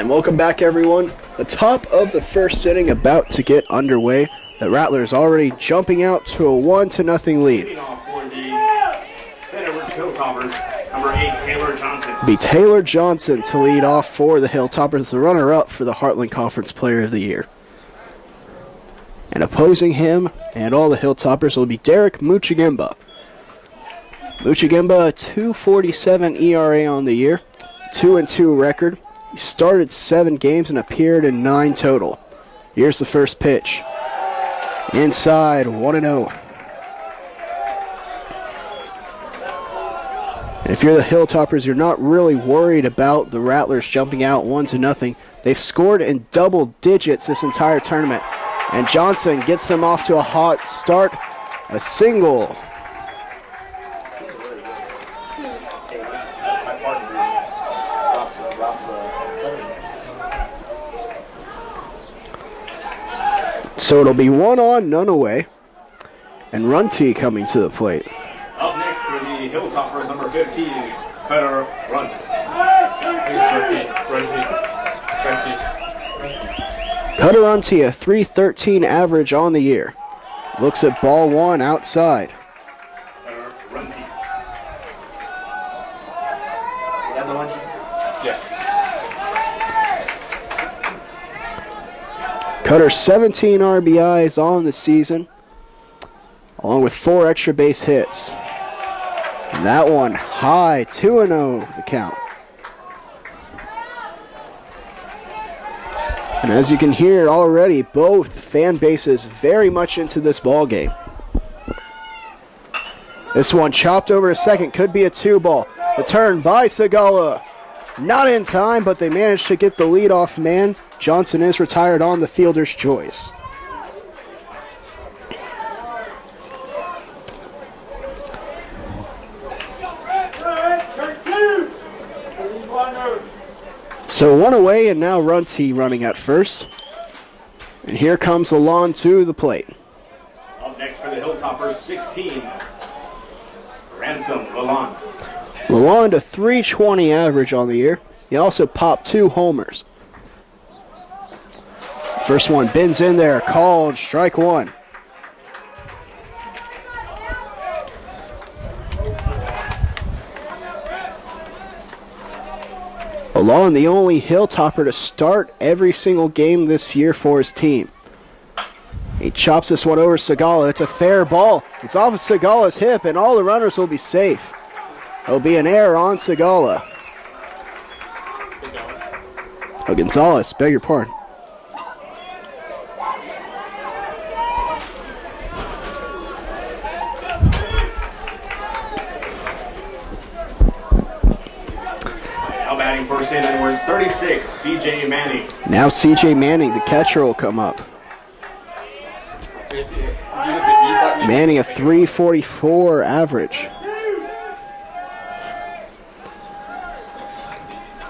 And welcome back, everyone. The top of the first inning about to get underway. The Rattlers already jumping out to a 1-0 lead. Leading off for the Center Hilltoppers, number 8, Taylor Johnson. Be Taylor Johnson to lead off for the Hilltoppers, the runner-up for the Heartland Conference Player of the Year. And opposing him and all the Hilltoppers will be Derek Muchigimba. Muchigimba, a 2.47 ERA on the year, 2-2 record. He started 7 games and appeared in 9 total. Here's the first pitch. Inside, 1-0. And if you're the Hilltoppers, you're not really worried about the Rattlers jumping out 1-0. They've scored in double digits this entire tournament. And Johnson gets them off to a hot start. A single. So it'll be 1 on, none away. And Runty coming to the plate. Up next for the Hilltoppers, number 15, Cutter Runt. Cutter Runty, a 3.13 average on the year. Looks at ball 1 outside. Cutter Runty. Is that the one? Yeah. Cutter 17 RBIs on the season, along with 4 extra base hits. And that one high, 2-0 the count. And as you can hear already, both fan bases very much into this ball game. This one chopped over to second, could be a 2-ball. The turn by Segala. Not in time, but they managed to get the leadoff man. Johnson is retired on the fielder's choice. So 1 away, and now Runty running at first. And here comes Lalonde to the plate. Up next for the Hilltoppers, 16, Ransom Lalonde. Lalonde, a 3.20 average on the year. He also popped 2 homers. First one bends in there, called strike 1. Lalonde, the only Hilltopper to start every single game this year for his team. He chops this one over Segala. It's a fair ball. It's off of Segala's hip, and all the runners will be safe. There'll be an error on Segala. Oh, Gonzalez, beg your pardon. Now batting first in, and we're in 36, C.J. Manning. Now C.J. Manning, the catcher, will come up. Manning, a 3.44 average.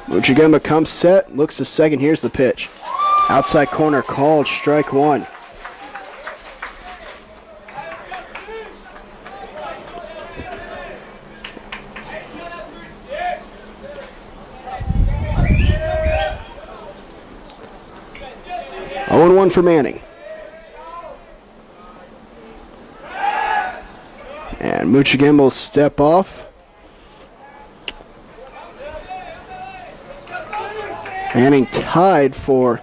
Muchigimba comes set, looks to second. Here's the pitch. Outside corner called, strike 1. Oh, 1 for Manning. And Muchigimba will step off. Manning tied for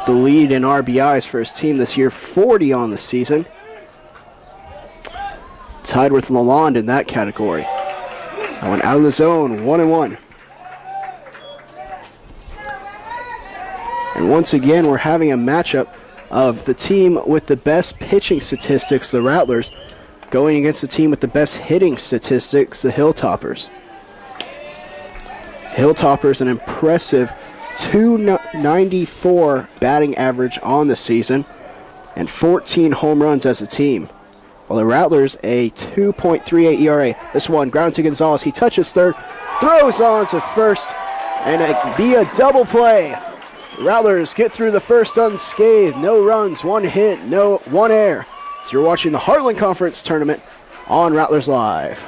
the lead in RBIs for his team this year, 40 on the season. Tied with Lalonde in that category. That one out of the zone, 1-1. And once again, we're having a matchup of the team with the best pitching statistics, the Rattlers, going against the team with the best hitting statistics, the Hilltoppers. Hilltoppers, an impressive 294 batting average on the season and 14 home runs as a team. While the Rattlers, a 2.38 ERA. This one, ground to Gonzalez. He touches third, throws on to first, and it be a double play. Rattlers get through the first unscathed. No runs, 1 hit, 1 error. So you're watching the Heartland Conference Tournament on Rattlers Live.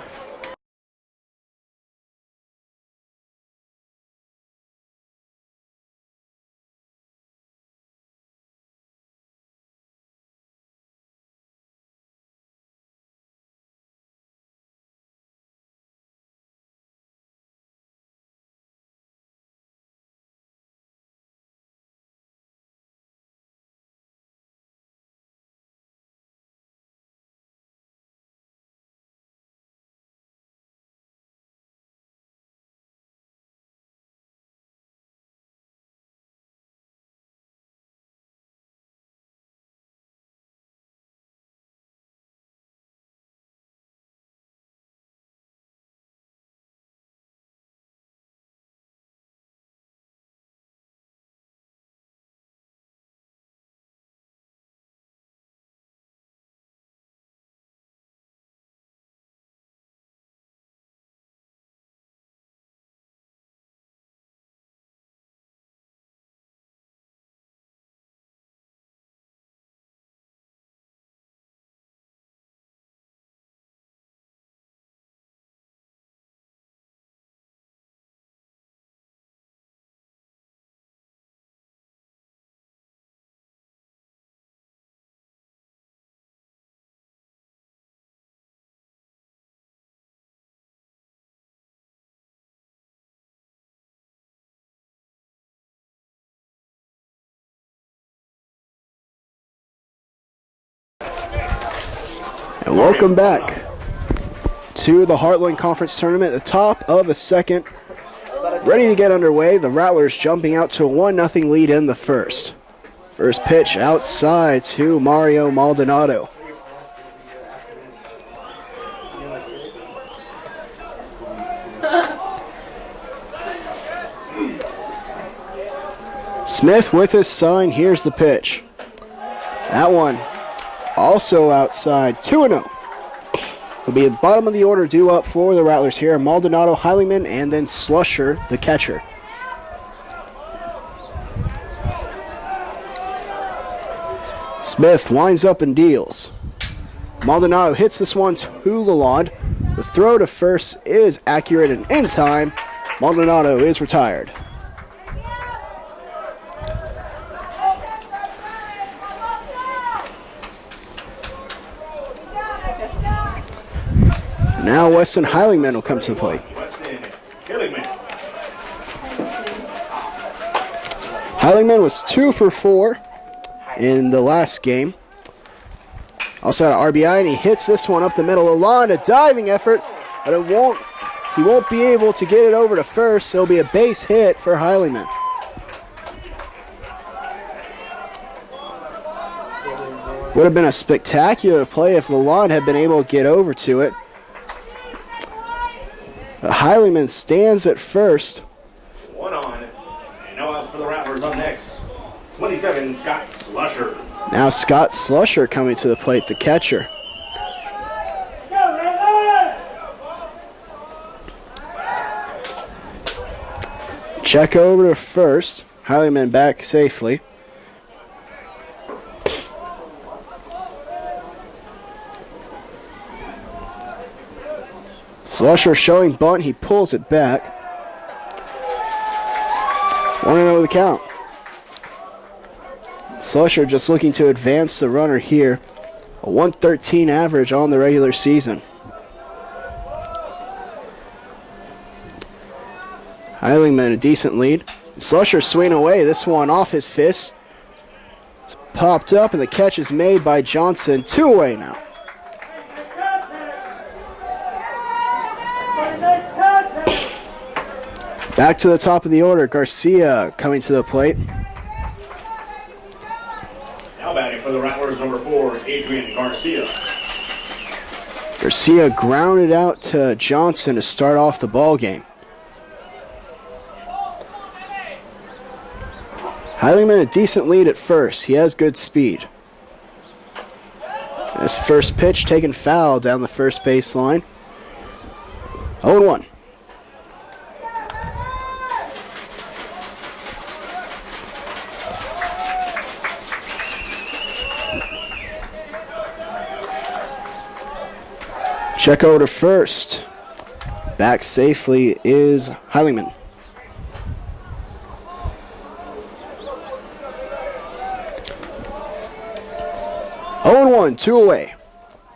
And welcome back to the Heartland Conference Tournament, the top of the second. Ready to get underway, the Rattlers jumping out to a 1-0 lead in the first. First pitch outside to Mario Maldonado. Smith with his sign, here's the pitch. That one also outside, 2-0. Will be at the bottom of the order due up for the Rattlers here. Maldonado, Heilingman, and then Slusher, the catcher. Smith winds up and deals. Maldonado hits this one to Lalonde. The throw to first is accurate and in time. Maldonado is retired. Now Weston Heilingman will come to the plate. Heilingman was 2 for 4 in the last game. Also had an RBI, and he hits this one up the middle. Lalonde, a diving effort, but he won't be able to get it over to first, so it'll be a base hit for Heilingman. Would have been a spectacular play if Lalonde had been able to get over to it. Heilingman stands at first. 1 on, and no outs for the Rattlers. Up next, 27, Scott Slusher. Now Scott Slusher coming to the plate, the catcher. Check over to first. Heilingman back safely. Slusher showing bunt, he pulls it back. 1-0 the count. Slusher just looking to advance the runner here. A 113 average on the regular season. Heilingman a decent lead. Slusher swinging away, this one off his fist. It's popped up and the catch is made by Johnson. 2 away now. Back to the top of the order, Garcia coming to the plate. Now batting for the Rattlers, number 4, Adrian Garcia. Garcia grounded out to Johnson to start off the ball game. Heilingman a decent lead at first. He has good speed. This first pitch taken foul down the first baseline. 0-1. Check over to first. Back safely is Heilingman. Oh, 1, 2 away.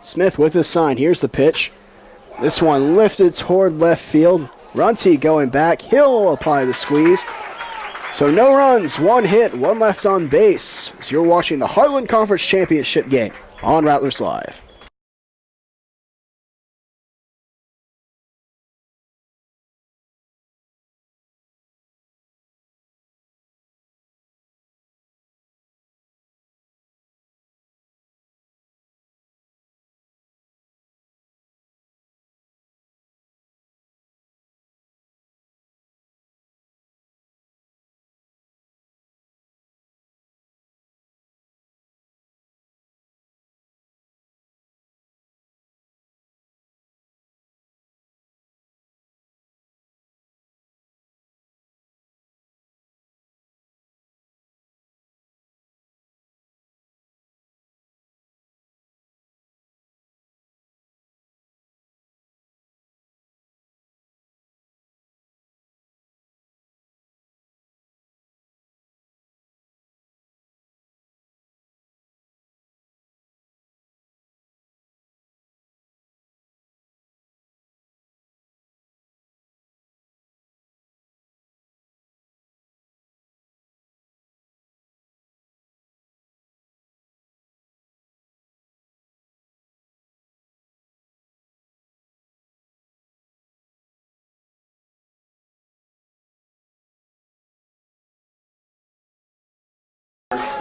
Smith with his sign. Here's the pitch. This one lifted toward left field. Runty going back. He'll apply the squeeze. So no runs, 1 hit, 1 left on base. As you're watching the Heartland Conference Championship game on Rattlers Live.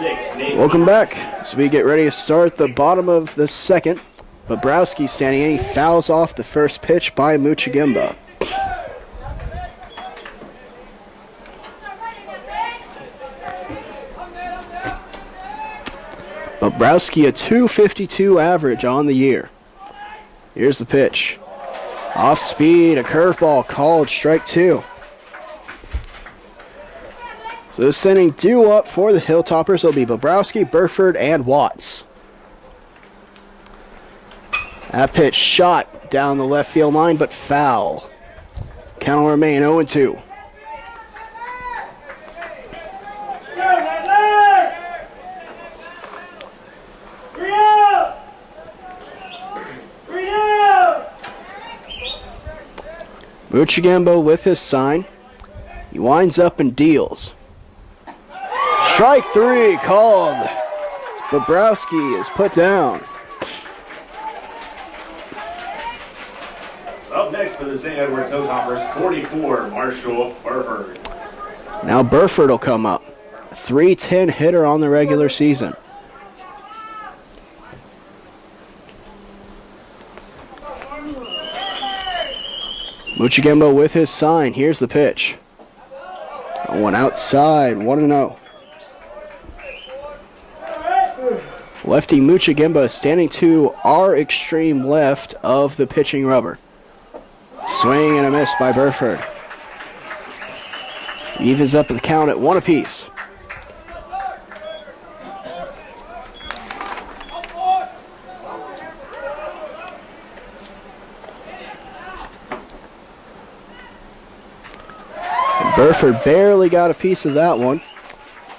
6, Nate. Welcome back as we get ready to start the bottom of the second. Bobrowski standing in. He fouls off the first pitch by Muchigimba. Bobrowski a .252 average on the year. Here's the pitch. Off speed, a curveball called strike 2. So this inning due up for the Hilltoppers will be Bobrowski, Burford, and Watts. That pitch shot down the left field line, but foul. Count will remain 0-2. Muchigimba with his sign. He winds up and deals. Strike 3 called. Bobrowski is put down. Up next for the St. Edwards Hilltoppers, 44, Marshall Burford. Now Burford will come up. A .310 hitter on the regular season. Muchigimba with his sign. Here's the pitch. One outside, 1-0. Lefty Muchigimba standing to our extreme left of the pitching rubber. Swing and a miss by Burford. Evens up the count at 1 apiece. Burford barely got a piece of that one.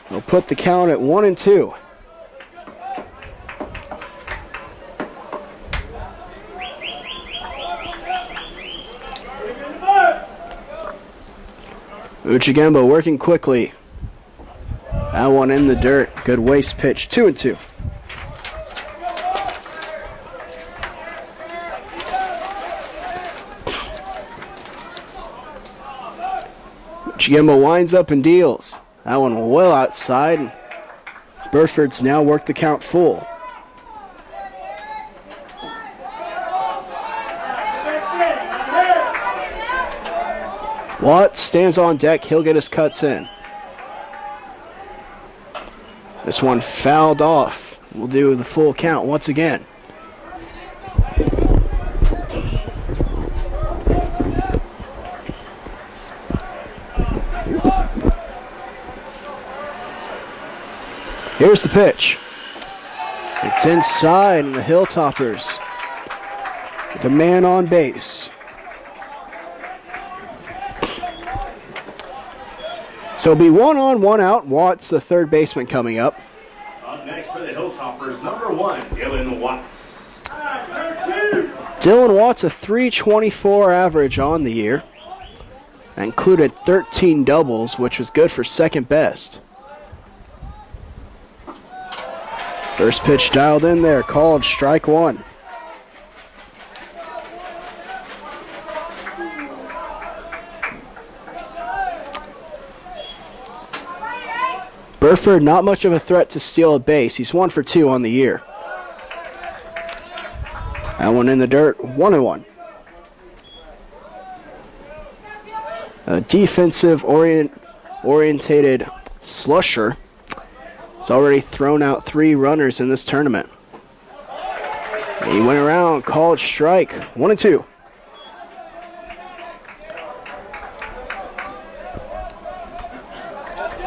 We'll put the count at 1-2. Muchigimba working quickly. That one in the dirt. Good waste pitch. 2-2. Muchigimba winds up and deals. That one well outside. Burford's now worked the count full. Watts stands on deck. He'll get his cuts in. This one fouled off. We'll do the full count once again. Here's the pitch. It's inside, and the Hilltoppers with a man on base. So it'll be 1 on, 1 out. Watts, the third baseman, coming up. Up next for the Hilltoppers, number 1, Dylan Watts. Dylan Watts, a .324 average on the year. That included 13 doubles, which was good for second best. First pitch dialed in there, called strike 1. Burford, not much of a threat to steal a base. He's 1 for 2 on the year. That one in the dirt, 1-1. A defensive orientated slusher has already thrown out 3 runners in this tournament. He went around, called strike, 1-2.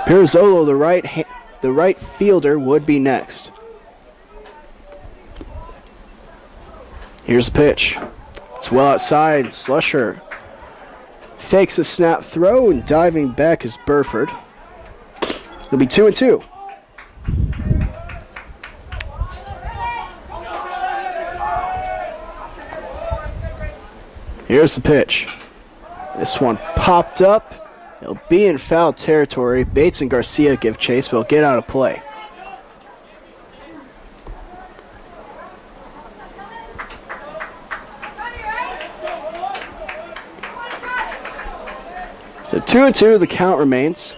Pirozzolo, the right fielder, would be next. Here's the pitch. It's well outside. Slusher fakes a snap throw, and diving back is Burford. It'll be 2-2. Here's the pitch. This one popped up. It'll be in foul territory. Bates and Garcia give chase, but it'll get out of play. So 2-2, the count remains.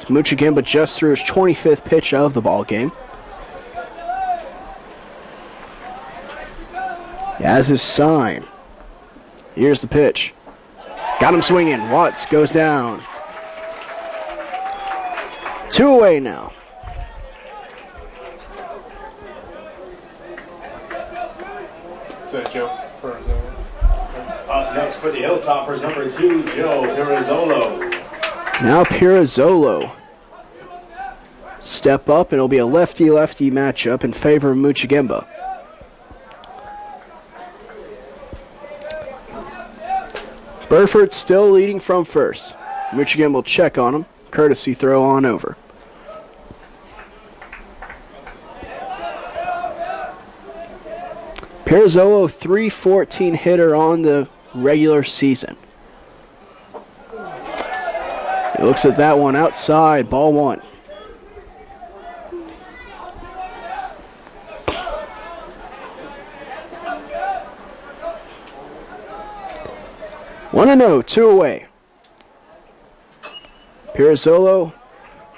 Muchigimba just threw his 25th pitch of the ball game. As his sign. Here's the pitch. Got him swinging. Watts goes down. 2 away now. Joe. Up next for the Hilltoppers, number 2, Joe Pirazzolo. Now Pirazzolo step up, and it'll be a lefty-lefty matchup in favor of Muchigimba. Burford still leading from first. Muchigimba will check on him. Courtesy throw on over. Pirazzolo, .314 hitter on the regular season. He looks at that one outside, ball 1. One and 0, 2 away. Pirazzolo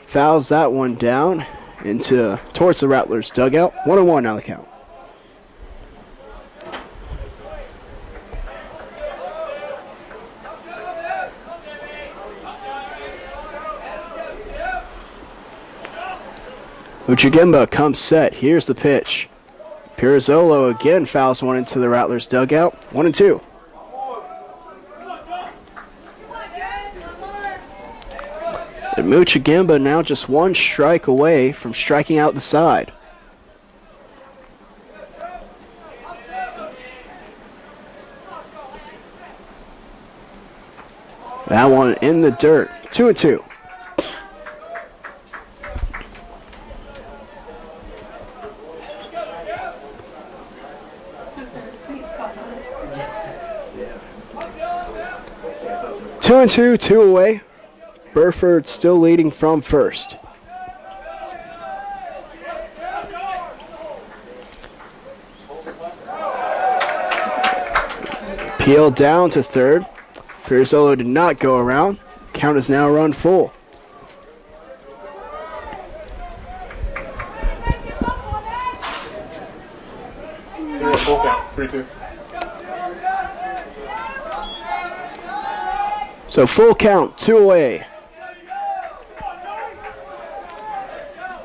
fouls that one down towards the Rattlers dugout. 1-1 now the count. Muchigimba comes set. Here's the pitch. Pirazzolo again fouls one into the Rattlers dugout. 1-2. And Muchigimba now just 1 strike away from striking out the side. That one in the dirt. 2-2. Two and two away. Burford still leading from first. Peel down to third. Pirazzolo did not go around. Count is now run full. Full count, 3-2. So full count, 2 away.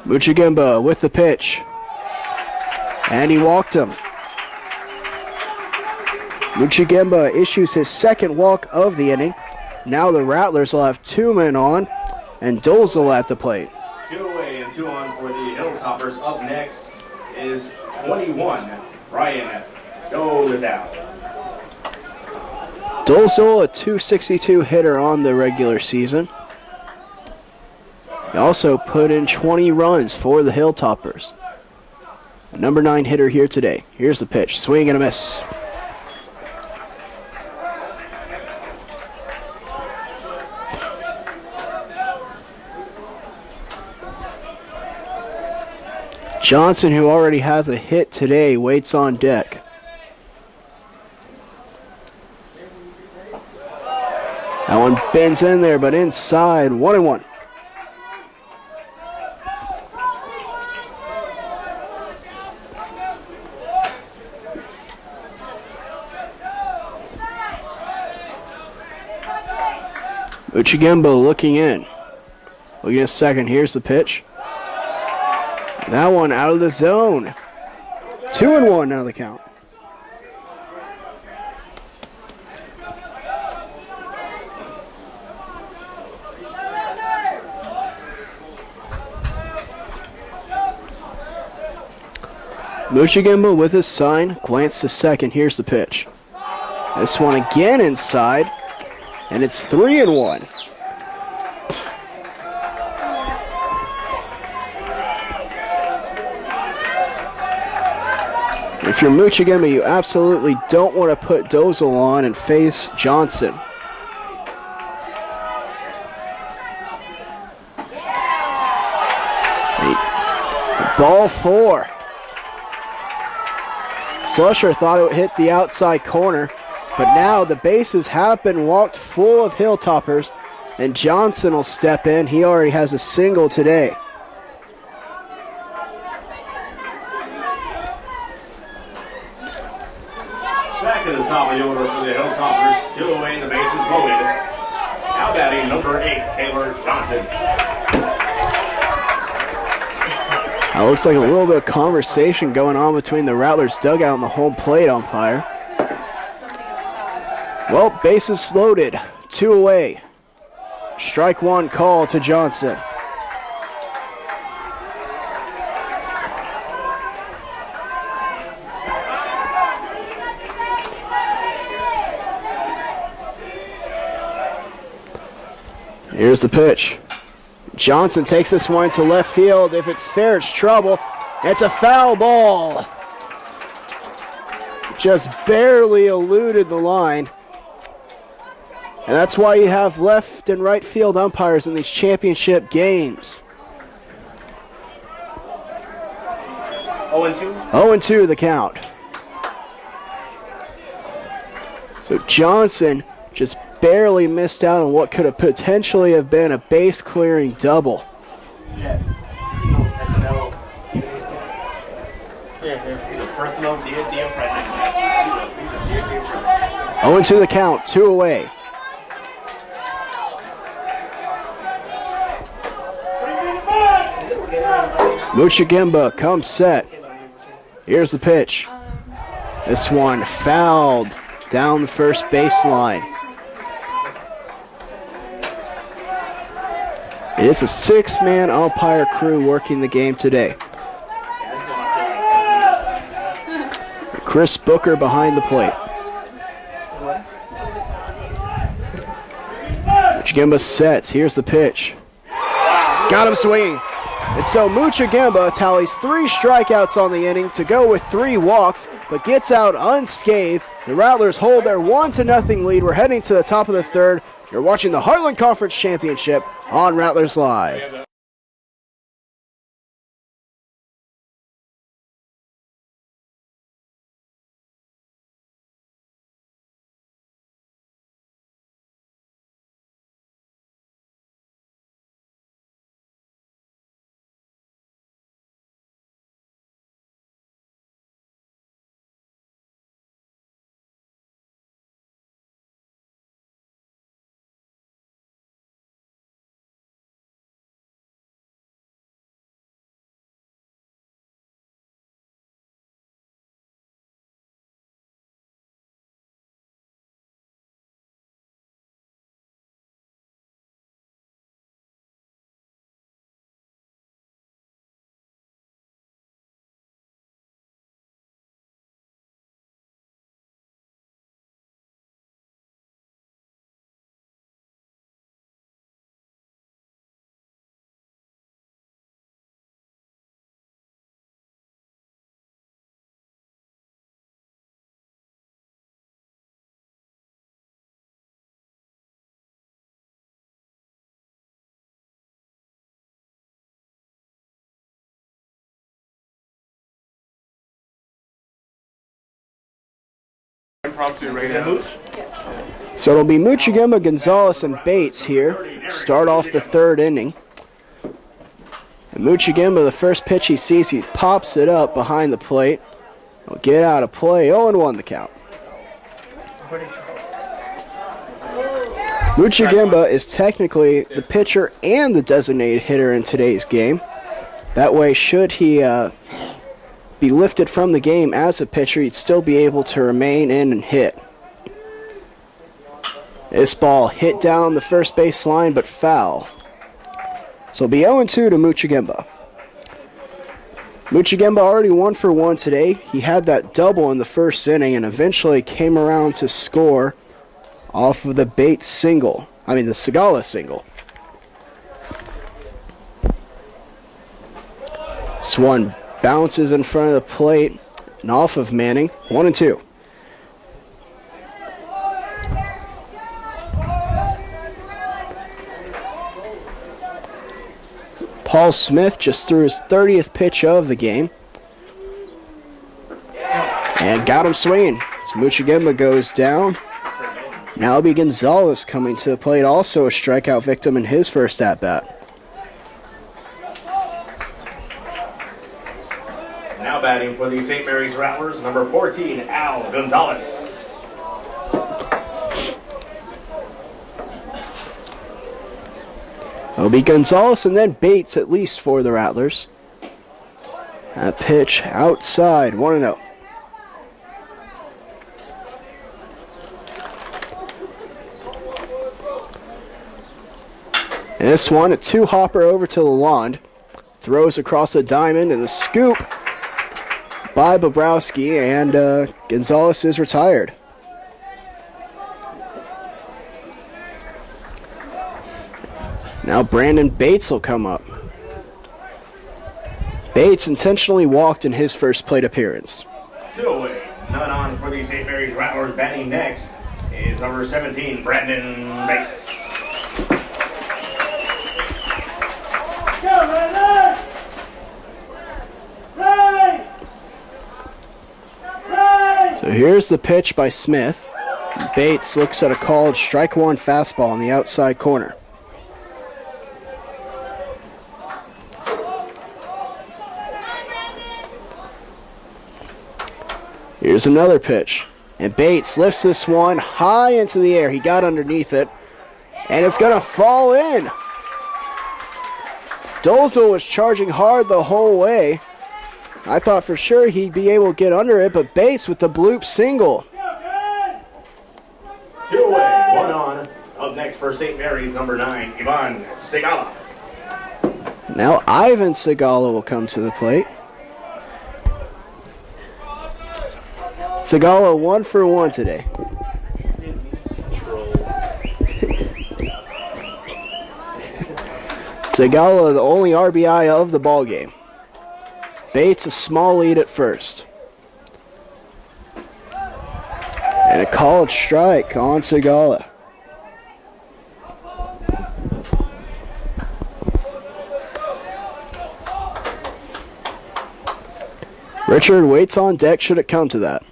Muchigimba with the pitch. And he walked him. Muchigimba issues his second walk of the inning. Now the Rattlers will have 2 men on, and Dolzel at the plate. 2 away and 2 on for the Hilltoppers. Up next is 21, Ryan Dolezal. Dolzel, a .262 hitter on the regular season. He also put in 20 runs for the Hilltoppers. Number 9 hitter here today. Here's the pitch. Swing and a miss. Johnson, who already has a hit today, waits on deck. That one bends in there, but inside, 1-1. Muchigimba looking in. Looking at second, here's the pitch. That one out of the zone. 2-1 now the count. Muchigimba with his sign, glance to second, here's the pitch. This one again inside, and it's 3-1. If you're Muchigimba, you absolutely don't want to put Dolzel on and face Johnson. Ball 4. Slusher thought it would hit the outside corner, but now the bases have been walked full of Hilltoppers, and Johnson will step in. He already has a single today. Back to the top of the order for the Hilltoppers. 2 away, the bases loaded. Now batting number 8, Taylor Johnson. It looks like a little bit of conversation going on between the Rattlers dugout and the home plate umpire. Well, bases loaded, 2 away. Strike 1 call to Johnson. Here's the pitch. Johnson takes this one to left field. If it's fair, it's trouble. It's a foul ball. Just barely eluded the line. And that's why you have left and right field umpires in these championship games. 0-2? 0-2 the count. So Johnson just barely missed out on what could have potentially have been a base clearing double. Yeah. SNL. He's a personal dear friend. 0-2 the count, 2 away. Muchagimba comes set. Here's the pitch. This one fouled down the first baseline. It is a 6-man umpire crew working the game today. Chris Booker behind the plate. Muchagimba sets. Here's the pitch. Got him swinging. And so Muchagimba tallies 3 strikeouts on the inning to go with 3 walks, but gets out unscathed. The Rattlers hold their 1-0 lead. We're heading to the top of the 3rd. You're watching the Heartland Conference Championship on Rattlers Live. Impromptu right now. So it'll be Muchagimba, Gonzalez, and Bates here. Start off the 3rd inning. And Muchagimba, the first pitch he sees, he pops it up behind the plate. He'll get out of play. 0-1 the count. Muchagimba is technically the pitcher and the designated hitter in today's game. That way, should he be lifted from the game as a pitcher, he'd still be able to remain in and hit. This ball hit down the first base line, but foul. So it'll be 0-2 to Muchagimba. Muchagimba already 1 for 1 today. He had that double in the first inning and eventually came around to score off of the Bates single. I mean the Segala single. This one bounces in front of the plate and off of Manning. 1-2. Paul Smith just threw his 30th pitch of the game. And got him swinging. Muchagimba goes down. Now it'll be Gonzalez coming to the plate, also a strikeout victim in his first at-bat. Now batting for the St. Mary's Rattlers, number 14, Al Gonzalez. It'll be Gonzalez and then Bates at least for the Rattlers. That pitch outside, 1-0. This one, a two-hopper over to Lalonde. Throws across the diamond and the scoop by Bobrowski, and Gonzalez is retired. Now Brandon Bates will come up. Bates intentionally walked in his first plate appearance. 2 away, none on for the St. Mary's Rattlers. Batting next is number 17, Brandon Bates. So here's the pitch by Smith. Bates looks at a called strike one fastball on the outside corner. Here's another pitch. And Bates lifts this one high into the air. He got underneath it. And it's going to fall in. Dolezal was charging hard the whole way. I thought for sure he'd be able to get under it, but Bates with the bloop single. 2 away, 1 on. Up next for St. Mary's, number 9, Ivan Segala. Now Ivan Segala will come to the plate. Segala 1 for 1 today. Segala the only RBI of the ballgame. Bates a small lead at first. And a called strike on Segala. Richard waits on deck should it come to that.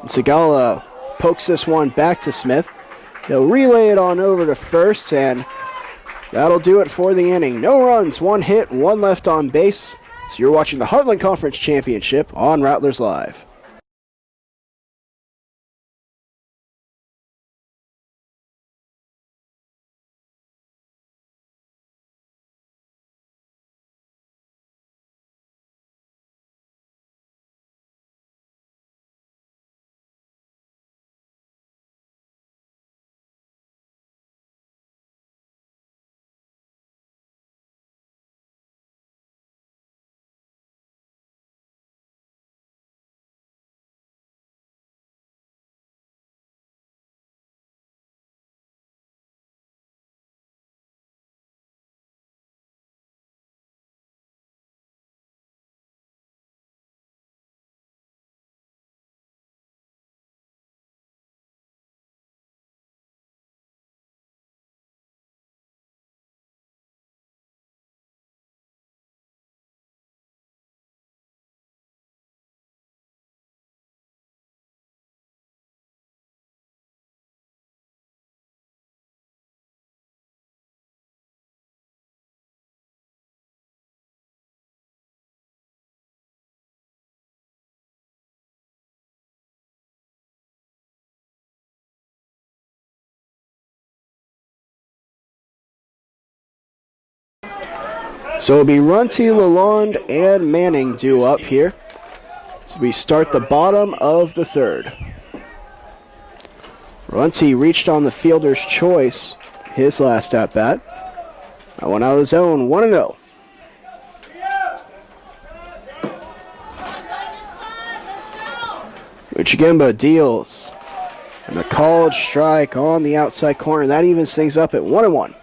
And Segala pokes this one back to Smith. He'll relay it on over to first, and that'll do it for the inning. No runs, 1 hit, 1 left on base. So you're watching the Heartland Conference Championship on Rattlers Live. So it'll be Runty, Lalonde, and Manning due up here. So we start the bottom of the third. Runty reached on the fielder's choice his last at-bat. That one out of the zone, 1-0. Uchigimba deals. And a called strike on the outside corner. That evens things up at 1-1.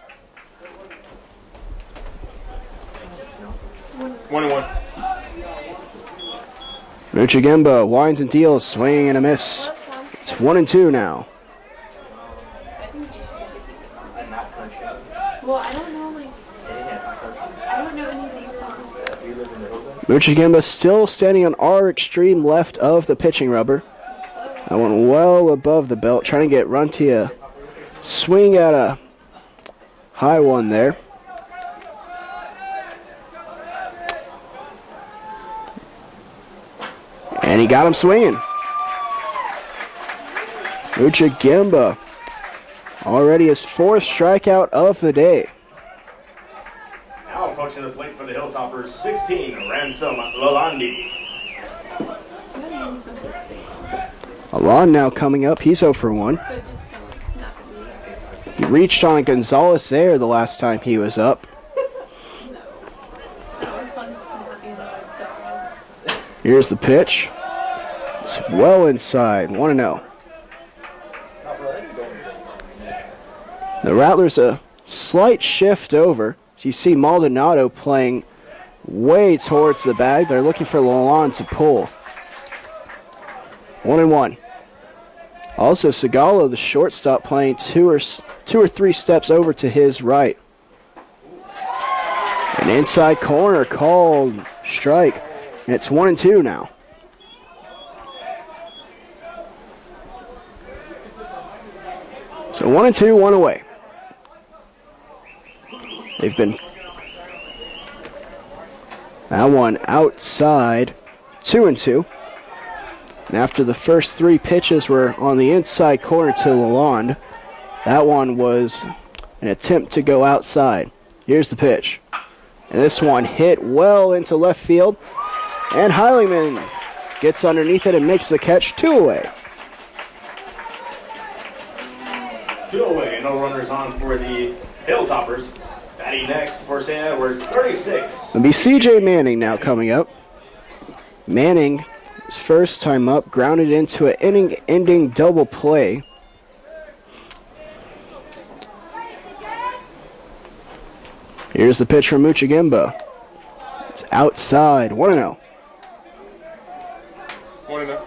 1-1. Uchigimba winds and deals, swinging and a miss. It's 1-2 now. Well, I don't know, I don't know any of these songs. Uchigimba still standing on our extreme left of the pitching rubber. That one well above the belt, trying to get Runty a swing at a high one there. And he got him swinging. Uchigimba, already his 4th strikeout of the day. Now approaching the plate for the Hilltoppers, 16, Ransom Lalandi. Alon now coming up. He's 0 for 1. He reached on Gonzalez there the last time he was up. Here's the pitch. It's well inside. 1-0. The Rattlers a slight shift over. So you see Maldonado playing way towards the bag. They're looking for Lalonde to pull. 1-1. Also, Segalo, the shortstop, playing two or three steps over to his right. An inside corner called strike. And it's 1-2 now. So 1-2, 1 away. They've been that one outside, 2-2. And after the first 3 pitches were on the inside corner to Lalonde, that one was an attempt to go outside. Here's the pitch. And this one hit well into left field. And Heilingman gets underneath it and makes the catch. 2 away. 2 away, no runners on for the Hilltoppers. Batting next for St. Edwards, 36. It'll be C.J. Manning now coming up. Manning, his first time up, grounded into an inning-ending double play. Here's the pitch from Uchigimba. It's outside, 1-0. 1-0.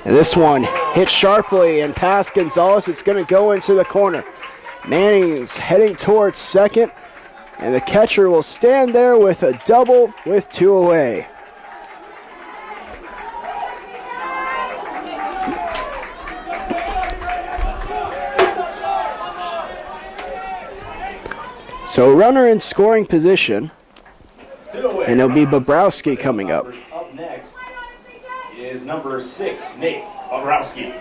And this one hit sharply and past Gonzalez. It's going to go into the corner. Manning's heading towards second, and the catcher will stand there with a double with 2 away. So a runner in scoring position, 2 away. and it'll be Bobrowski coming up. Up next is number 6, Nate Bobrowski.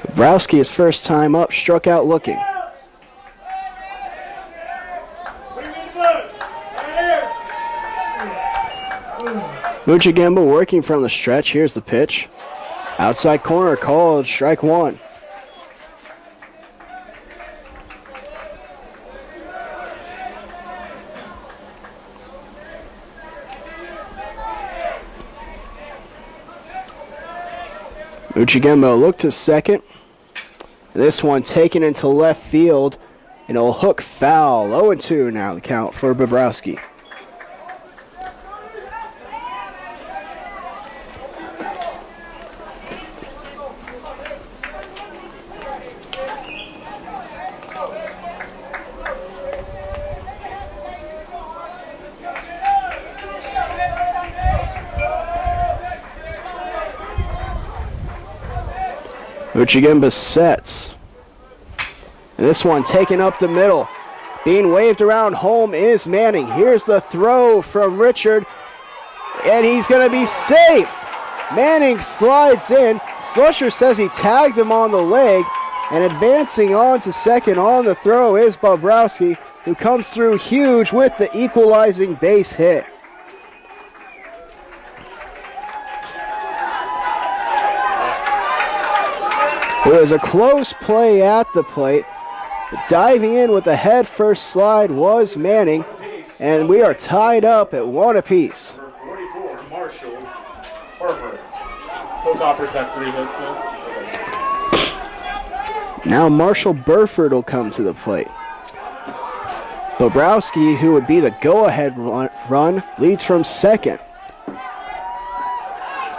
Bobrowski, his first time up, struck out looking. Uchigimba working from the stretch. Here's the pitch. Outside corner called strike 1. Uchigimba looked to second. This one taken into left field, and it'll hook foul. 0-2 now the count for Bobrowski. Uchigimba sets. And this one taken up the middle. Being waved around home is Manning. Here's the throw from Richard. And he's going to be safe. Manning slides in. Slusher says he tagged him on the leg. And advancing on to second on the throw is Bobrowski, who comes through huge with the equalizing base hit. It was a close play at the plate. Diving in with a head-first slide was Manning, and we are tied up at 1 apiece. Number 44, Marshall Burford. Hilltoppers have 3 hits now. Now Marshall Burford will come to the plate. Bobrowski, who would be the go-ahead run, leads from second.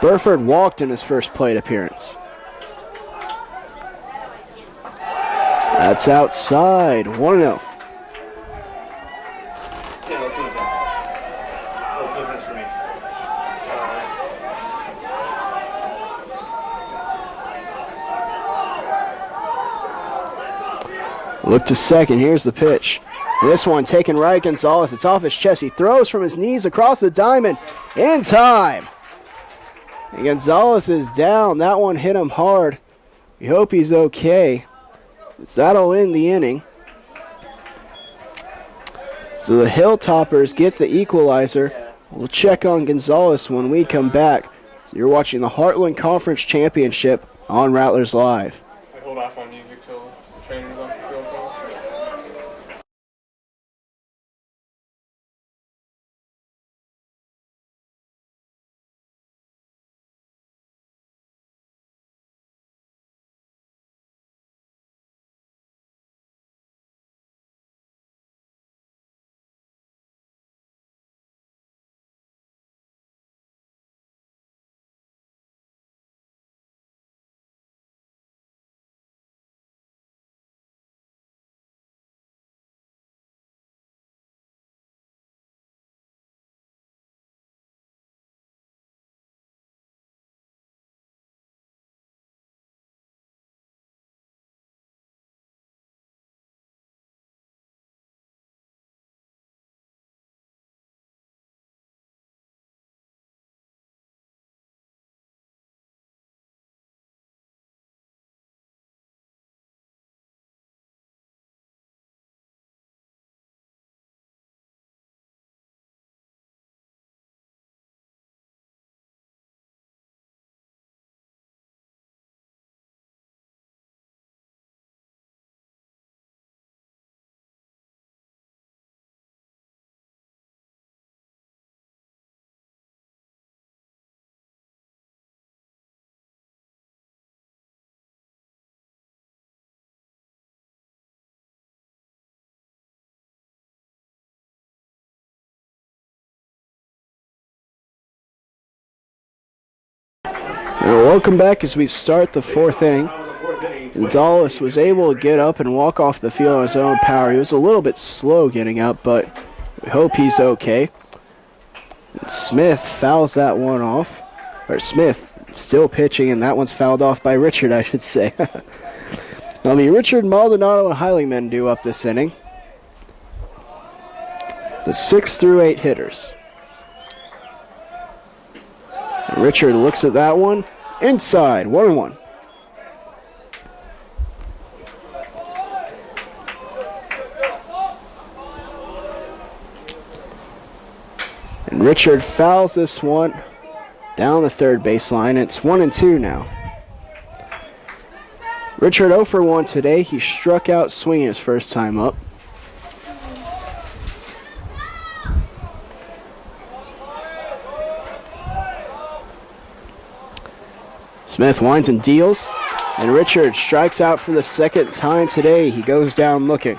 Burford walked in his first plate appearance. That's outside, 1-0. Look to second. Here's the pitch. This one taken right. Gonzalez. It's off his chest. He throws from his knees across the diamond in time. And Gonzalez is down. That one hit him hard. We hope he's okay. That'll end the inning. So the Hilltoppers get the equalizer. We'll check on Gonzalez when we come back. So you're watching the Heartland Conference Championship on Rattlers Live. I hold off on music till the trainer's off the field. Well, welcome back as we start the fourth inning. Gonzalez was able to get up and walk off the field on his own power. He was a little bit slow getting up, but we hope he's okay. And Smith fouls that one off. Or Smith still pitching, and that one's fouled off by Richard, I should say. Now the Richard, Maldonado, and Heilingman do up this inning. The 6 through 8 hitters. And Richard looks at that one. Inside, 1-1. And Richard fouls this one down the third baseline. It's 1-2 now. Richard 0 for 1 today. He struck out swinging his first time up. Smith winds and deals, and Richard strikes out for the second time today. He goes down looking.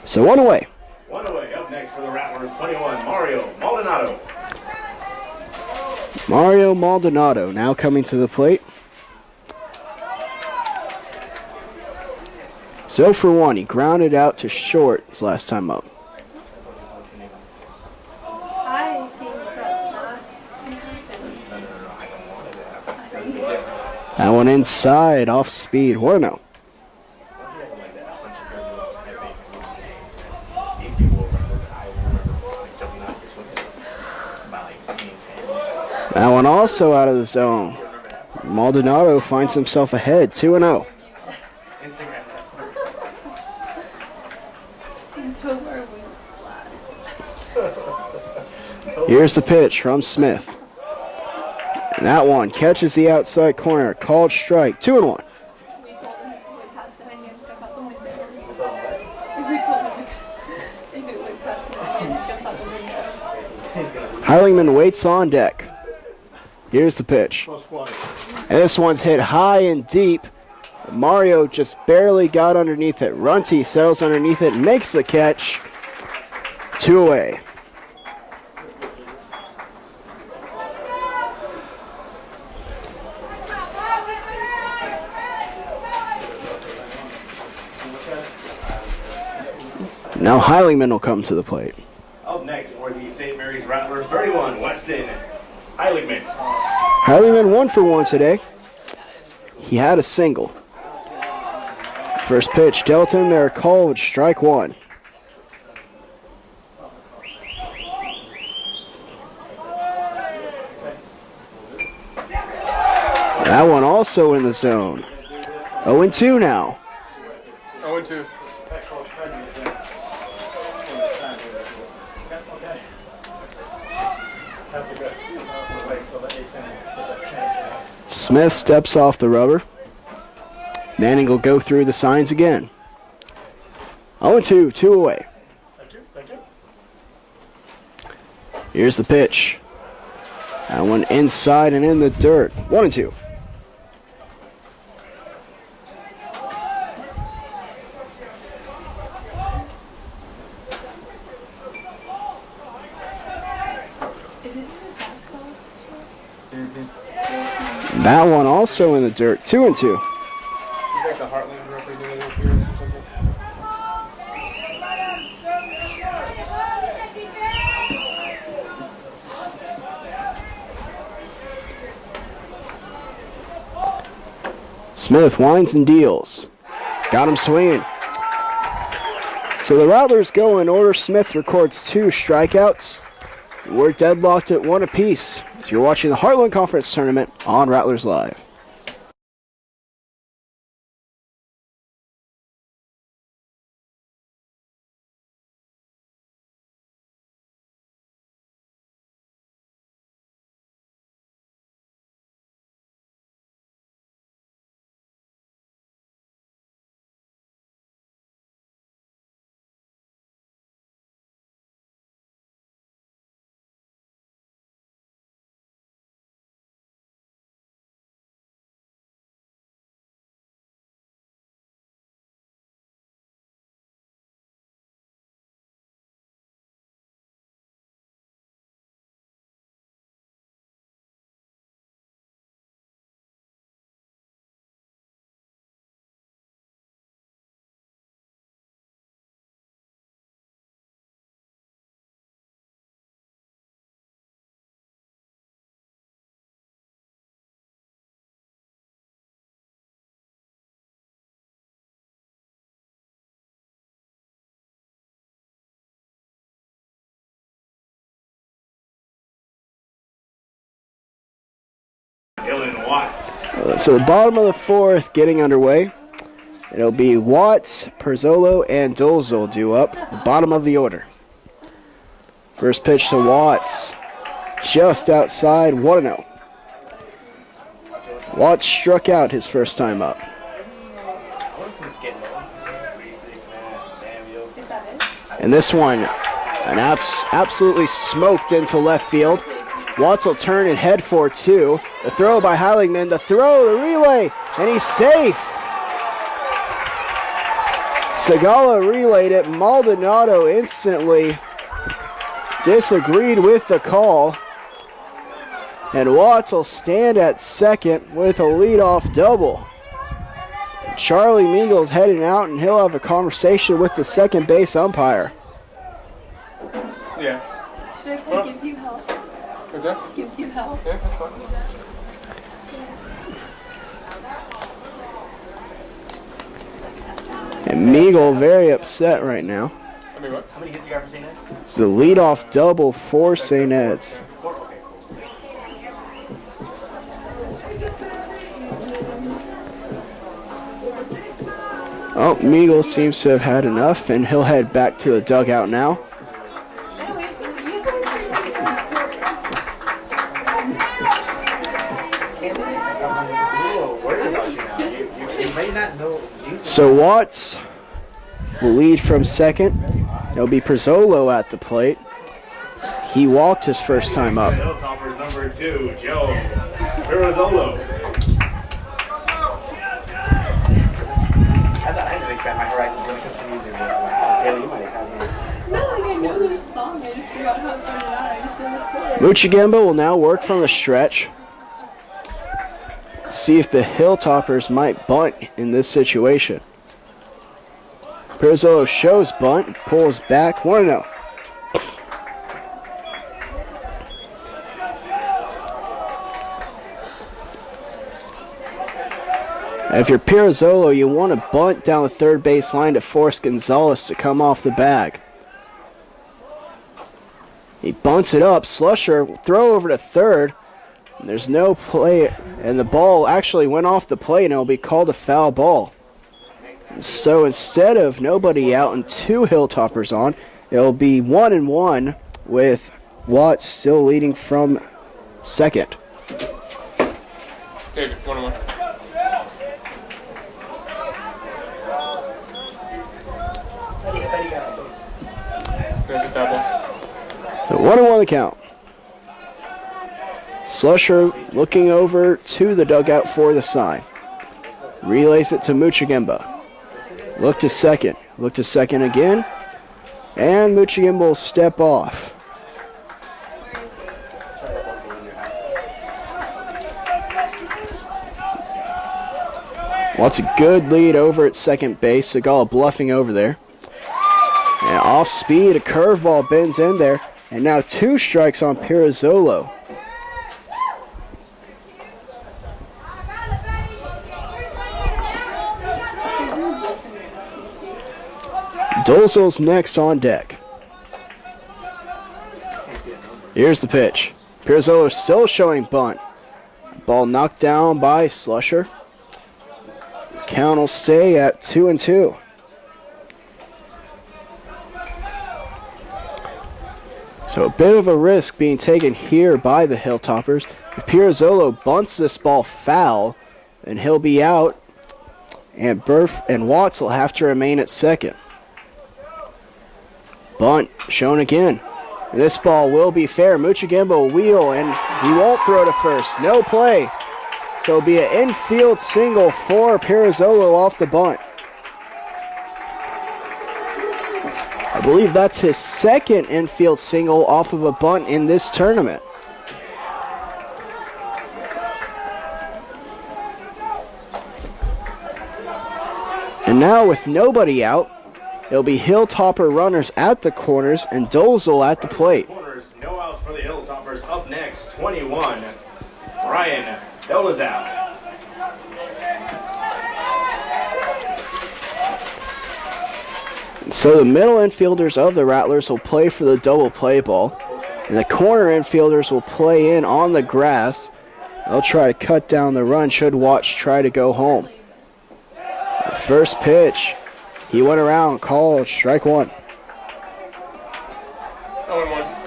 So one away. One away. Up next for the Rattlers, 21, Mario Maldonado. Mario Maldonado now coming to the plate. So for 1, he grounded out to short his last time up. I think that's not. That one inside, off speed. 1-0. That one also out of the zone. Maldonado finds himself ahead, 2-0. Here's the pitch from Smith. And that one catches the outside corner. Called strike, 2-1. Heilingman waits on deck. Here's the pitch. And this one's hit high and deep. Mario just barely got underneath it. Runty settles underneath it, makes the catch. 2 away. Now Heilingman will come to the plate. Up next for the St. Mary's Rattlers, 31, Weston Heilingman. Heilingman 1 for 1 today. He had a single. First pitch dealt him there, called strike one. That one also in the zone. 0-2 now. 0-2. Smith steps off the rubber. Manning will go through the signs again. 0-2, 2 away. Here's the pitch. That one inside and in the dirt. 1-2. That one also in the dirt. 2-2. He's like the Heartland representative here or something. Smith winds and deals. Got him swinging. So the Rattlers go in order. Smith records 2 strikeouts. We're deadlocked at 1 apiece. If you're watching the Heartland Conference Tournament on Rattlers Live. Dylan Watts. So the bottom of the 4th getting underway. It'll be Watts, Perzolo, and Dolzel due up. The bottom of the order. First pitch to Watts. Just outside, 1-0. Watts struck out his first time up. And this one, absolutely smoked into left field. Watts will turn and head for 2. The throw by Heiligman, the relay, and he's safe. Segala relayed it. Maldonado instantly disagreed with the call. And Watts will stand at second with a leadoff double. Charlie Meagle's heading out, and he'll have a conversation with the second base umpire. Yeah. Should I play Gives You Help? What's that? Gives You Help. Yeah, that's fine. And Meagle very upset right now. I mean, what? How many hits you got for St. Ed's? It's the leadoff double for St. Ed's. 4? Okay, Oh, Meagle seems to have had enough, and he'll head back to the dugout now. So Watts will lead from second. It'll be Perzolo at the plate. He walked his first time up. Hilltoppers number 2, Joe Perzolo. I didn't think that my horizon was going to continue easier, but Haley, you might have had me. No, I know this song. I just forgot how it started out. I just didn't play it. Uchigamba will now work from the stretch. See if the Hilltoppers might bunt in this situation. Perzolo shows bunt, pulls back, 1-0. If you're Pirazzolo, you want to bunt down the third base line to force Gonzalez to come off the bag. He bunts it up. Slusher throw over to third. There's no play, and the ball actually went off the plate, and it'll be called a foul ball. So instead of nobody out and 2 Hilltoppers on, it'll be 1-1 with Watts still leading from second. David, 1-1. There's a foul ball. So 1-1 the count. Slusher looking over to the dugout for the sign. Relays it to Muchigimba. Look to second. Look to second again. And Muchigimba will step off. What's a good lead over at second base. Segala bluffing over there. And off speed, a curveball bends in there. And now 2 strikes on Pirazzolo. Dolzel's next on deck. Here's the pitch. Pirazzolo still showing bunt. Ball knocked down by Slusher. Count will stay at 2-2. So a bit of a risk being taken here by the Hilltoppers. If Pirazzolo bunts this ball foul, then he'll be out, and Burf and Watts will have to remain at second. Bunt shown again. This ball will be fair. Muchigimba will wheel, and he won't throw to first. No play. So it'll be an infield single for Pirazzolo off the bunt. I believe that's his second infield single off of a bunt in this tournament. And now with nobody out, it'll be Hilltopper runners at the corners and Dolzel at the plate. Corners, no outs for the Hilltoppers. Up next, 21, Ryan Dolezal. So the middle infielders of the Rattlers will play for the double play ball, and the corner infielders will play in on the grass. They'll try to cut down the run should Watts try to go home. The first pitch, he went around, called strike 1. 0-1.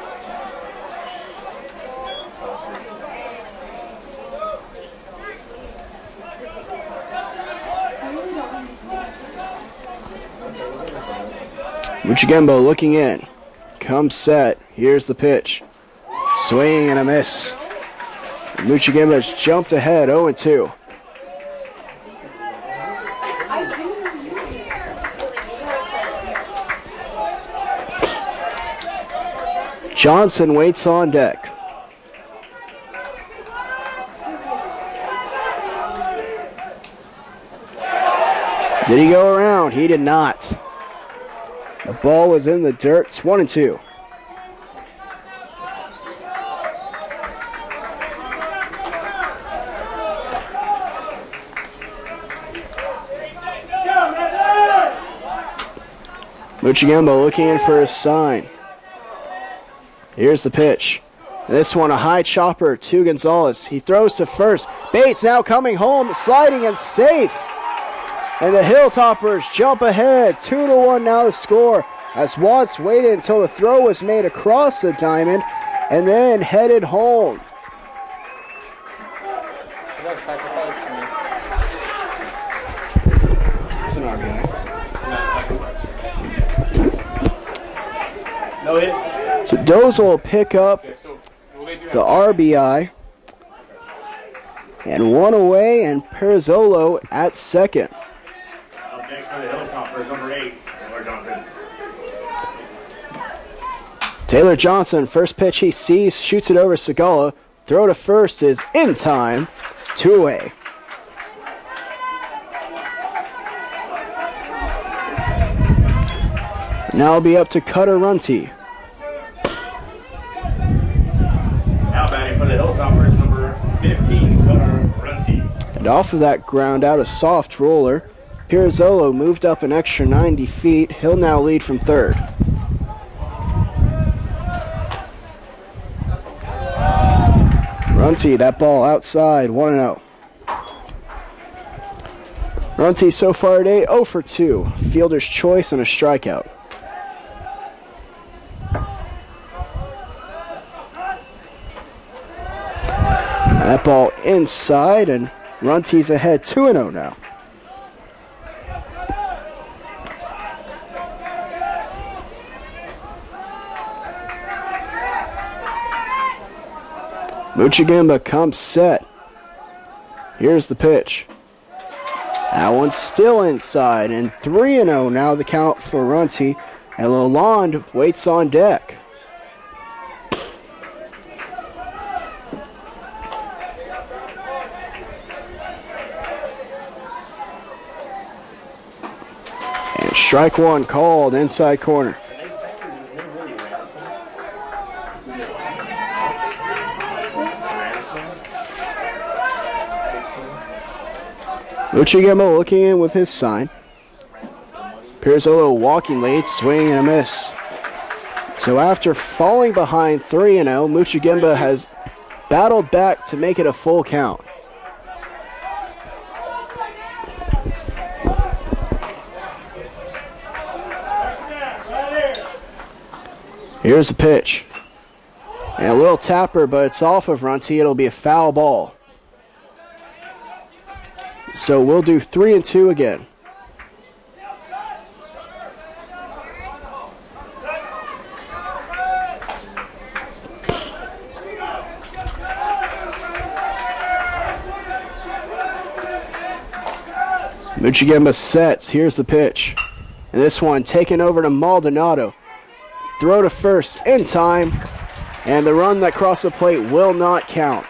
Muchigimba looking in. Comes set. Here's the pitch. Swing and a miss. Muchigimba's jumped ahead 0-2. Johnson waits on deck. Did he go around? He did not. The ball was in the dirt. It's 1-2. Muchigimba looking in for a sign. Here's the pitch. This one a high chopper to Gonzalez. He throws to first. Bates now coming home, sliding and safe. And the Hilltoppers jump ahead. 2-1 now the score as Watts waited until the throw was made across the diamond and then headed home. Is that sacrifice? It's an RBI. Not sacrifice. No hit. So Dozel will pick up the RBI. And one away, and Pirazzolo at second. Up next for the Hilltoppers, number 8, Taylor Johnson. Taylor Johnson, first pitch he sees, shoots it over Segala. Throw to first is in time. 2 away. Now it'll be up to Cutter Runty. Now batting for the Hilltoppers, number 15, Cutter Runty. And off of that ground out, a soft roller. Pirozzolo moved up an extra 90 feet. He'll now lead from third. Runty, that ball outside, 1-0. Runty so far today, 0 for 2. Fielder's choice and a strikeout. That ball inside, and Runty's ahead 2-0 now. Muchigamba comes set. Here's the pitch. That one's still inside, and 3-0 now the count for Runty, and Lalonde waits on deck. And strike one called inside corner. Uchigemo looking in with his sign. Pirozzolo walking late, swing and a miss. So after falling behind 3-0, Muchigamba has battled back to make it a full count. Here's the pitch. And a little tapper, but it's off of Runty. It'll be a foul ball. So we'll do 3-2 again. Muchigamba sets. Here's the pitch. And this one taken over to Maldonado. Throw to first in time. And the run that crossed the plate will not count.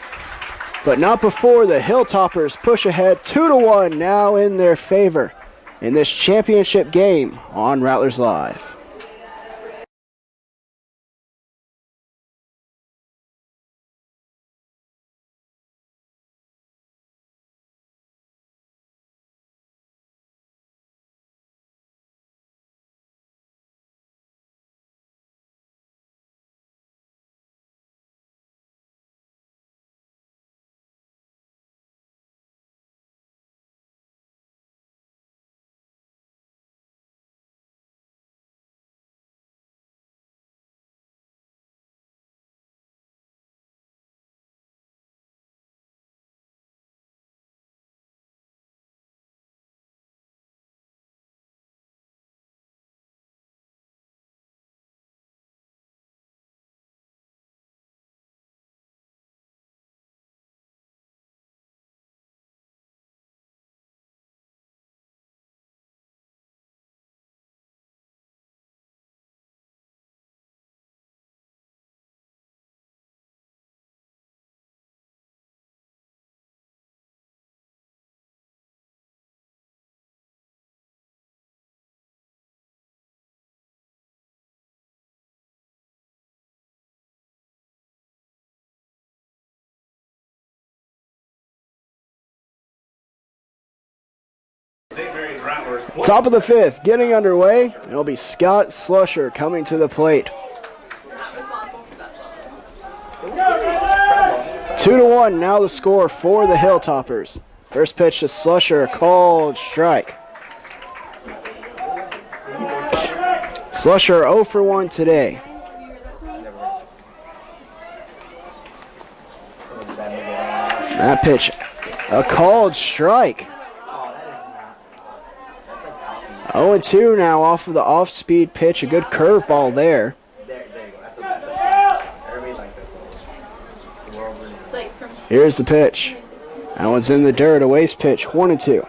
But not before the Hilltoppers push ahead 2-1 now in their favor in this championship game on Rattlers Live. Top of the fifth, getting underway. It'll be Scott Slusher coming to the plate. 2-1 now the score for the Hilltoppers. First pitch to Slusher, a called strike. Slusher 0 for 1 today. That pitch, a called strike. 0-2 now off of the off-speed pitch. A good curveball there. Here's the pitch. That one's in the dirt. A waste pitch. 1-2.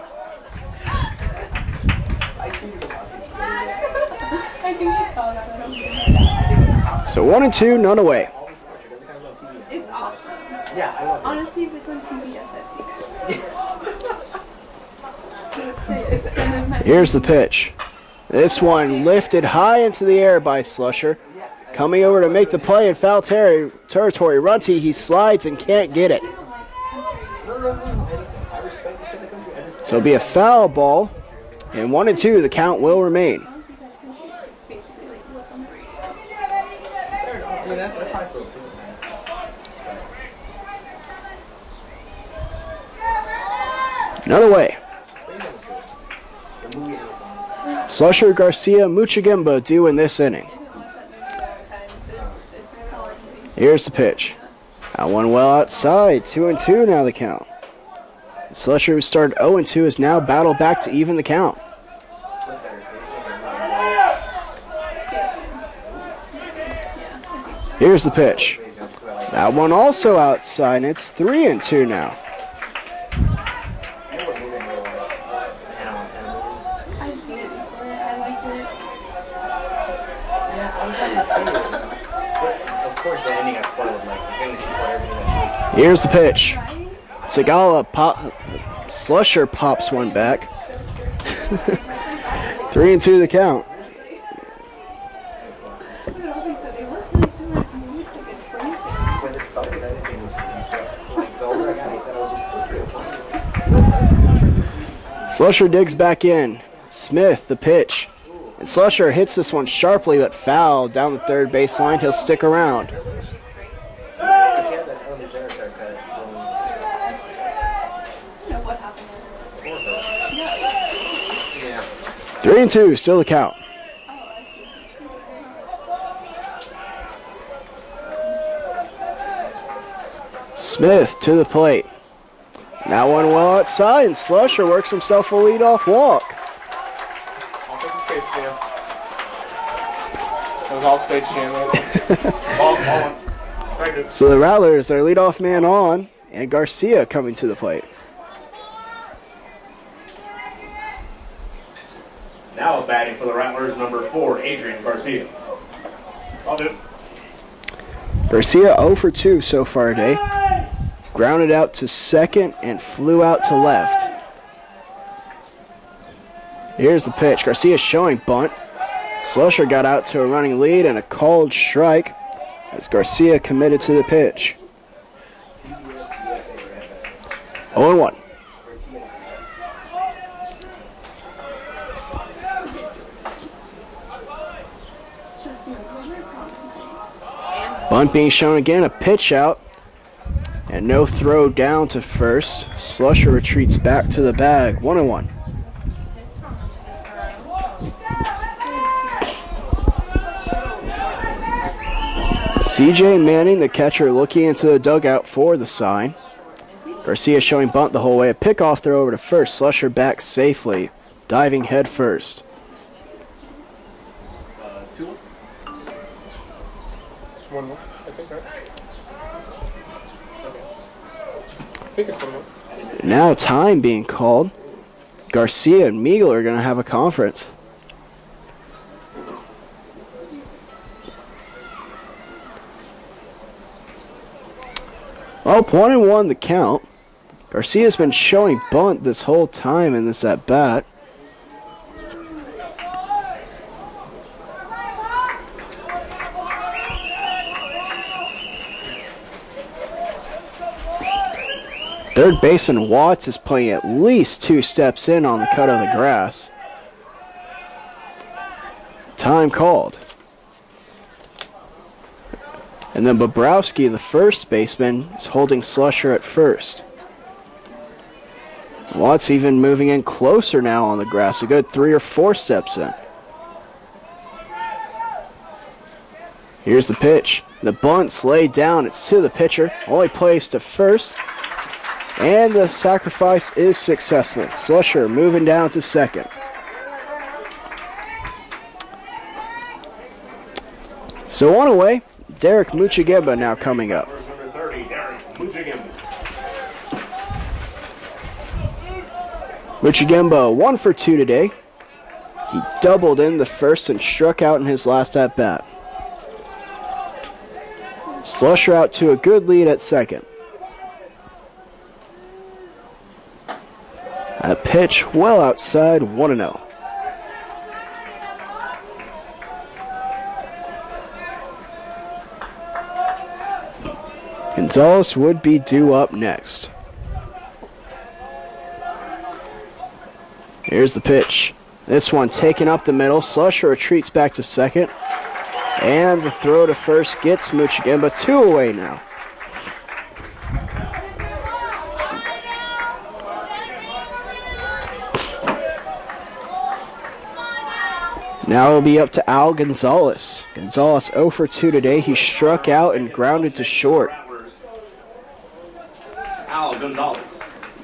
So 1-2, none away. It's awesome. Yeah, honestly, if it's on TV, yes, Here's the pitch. This one lifted high into the air by Slusher. Coming over to make the play in foul territory. Runty, he slides and can't get it. So it'll be a foul ball. And 1-2, the count will remain. Another way. Slusher, Garcia, Muchigimba due in this inning. Here's the pitch. That one well outside. 2-2 now the count. Slusher, who started 0-2, has now battled back to even the count. Here's the pitch. That one also outside, and it's 3-2 now. Here's the pitch. Segala Slusher pops one back. 3-2 the count. Slusher digs back in. Smith, the pitch. And Slusher hits this one sharply, but foul down the third baseline. He'll stick around. 3-2, still the count. Smith to the plate. Now one well outside, and Slusher works himself a leadoff walk. Offensive Space Jam. That was all Space Jam. All. So the Rattlers, their leadoff man on, and Garcia coming to the plate. Now batting for the Rattlers, number 4, Adrian Garcia. I'll do it. Garcia 0 for 2 so far today. Grounded out to second and flew out to left. Here's the pitch. Garcia showing bunt. Slusher got out to a running lead and a called strike as Garcia committed to the pitch. 0-1. Bunt being shown again, a pitch out, and no throw down to first. Slusher retreats back to the bag, 1-1. CJ Manning, the catcher, looking into the dugout for the sign. Garcia showing bunt the whole way, a pickoff throw over to first. Slusher back safely, diving head first. One more, I think, right? Okay. I think it's one more. Now time being called. Garcia and Meagle are going to have a conference. Well, 1-1 the count. Garcia's been showing bunt this whole time in this at bat. Third baseman Watts is playing at least 2 steps in on the cut of the grass. Time called. And then Bobrowski, the first baseman, is holding Slusher at first. Watts even moving in closer now on the grass, a good 3 or 4 steps in. Here's the pitch. The bunt's laid down. It's to the pitcher. Only plays to first. And the sacrifice is successful. Slusher moving down to second. So on away, Derek Muchigimba now coming up. Number 30, Derek Muchigimba. Muchigimba 1 for 2 today. He doubled in the first and struck out in his last at-bat. Slusher out to a good lead at second. A pitch well outside, 1-0. Gonzalez would be due up next. Here's the pitch. This one taken up the middle. Slusher retreats back to second. And the throw to first gets Muchigamba 2 away now. Now it'll be up to Al Gonzalez. Gonzalez 0 for 2 today. He struck out and grounded to short. Al Gonzalez.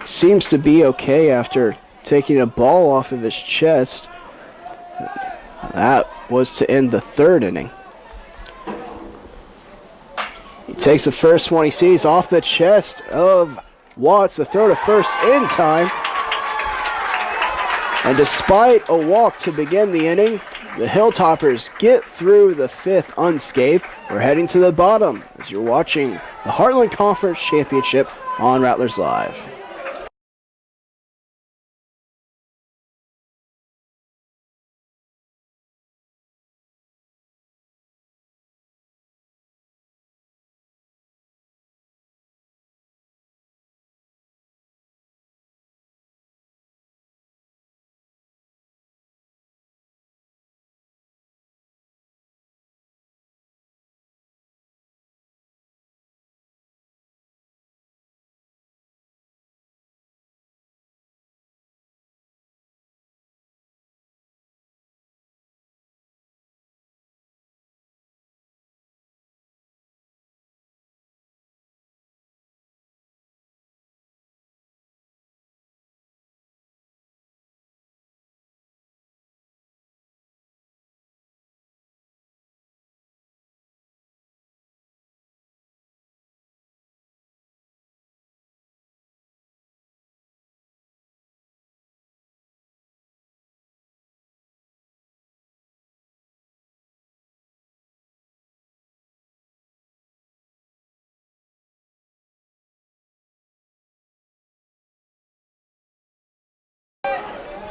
Seems to be okay after taking a ball off of his chest. That was to end the third inning. He takes the first one he sees off the chest of Watts. The throw to first in time. And despite a walk to begin the inning, the Hilltoppers get through the fifth unscathed. We're heading to the bottom as you're watching the Heartland Conference Championship on Rattlers Live.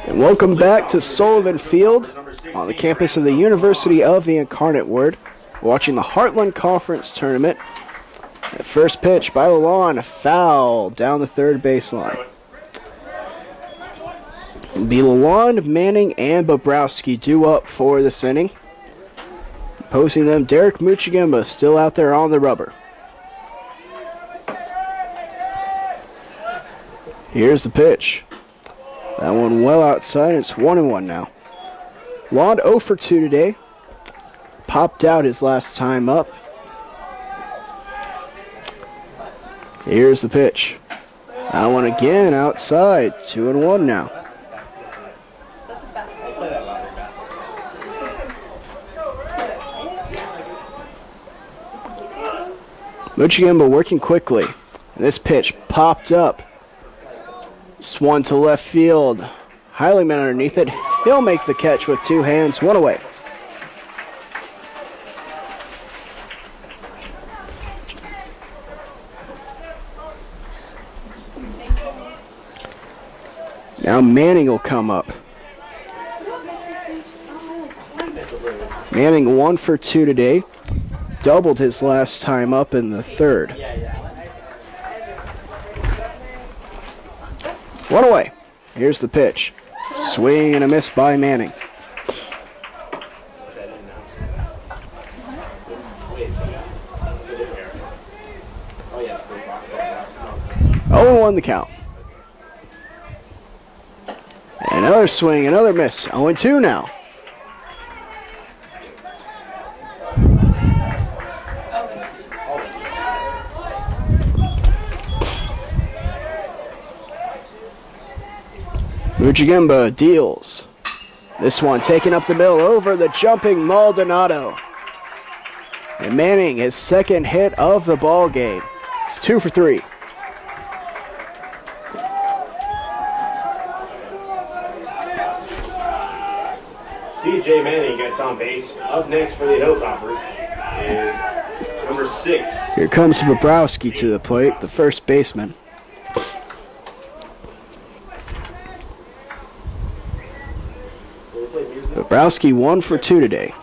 And welcome back to Sullivan Field on the campus of the University of the Incarnate Word. We're watching the Heartland Conference Tournament. The first pitch by Lalonde, a foul down the third baseline. It'll be Lalonde, Manning, and Bobrowski due up for this inning. Opposing them, Derek Muchigamba still out there on the rubber. Here's the pitch. That one well outside. It's 1-1 now. Lond 0 for 2 today. Popped out his last time up. Here's the pitch. That one again outside. 2-1 now. Muchigamba working quickly. And this pitch popped up. Swung to left field. Heiligman underneath it. He'll make the catch with 2 hands. 1 away. Now Manning will come up. Manning 1 for 2 today. Doubled his last time up in the third. 1 away. Here's the pitch. Swing and a miss by Manning. Oh, 1 the count. Another swing, another miss. 0-2 now. Muchigamba deals. This one taken up the middle over the jumping Maldonado. And Manning, his second hit of the ball game. It's 2 for 3. C.J. Manning gets on base. Up next for the Hilltoppers is number 6. Here comes Bobrowski to the plate, the first baseman. Bobrowski 1 for 2 today.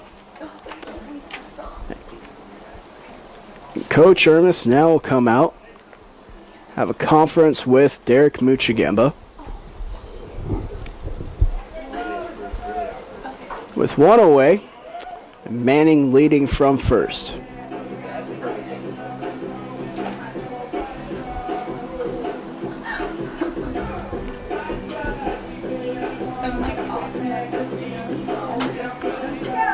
Coach Ermis now will come out, have a conference with Derek Muchigamba. with one away. Manning leading from first.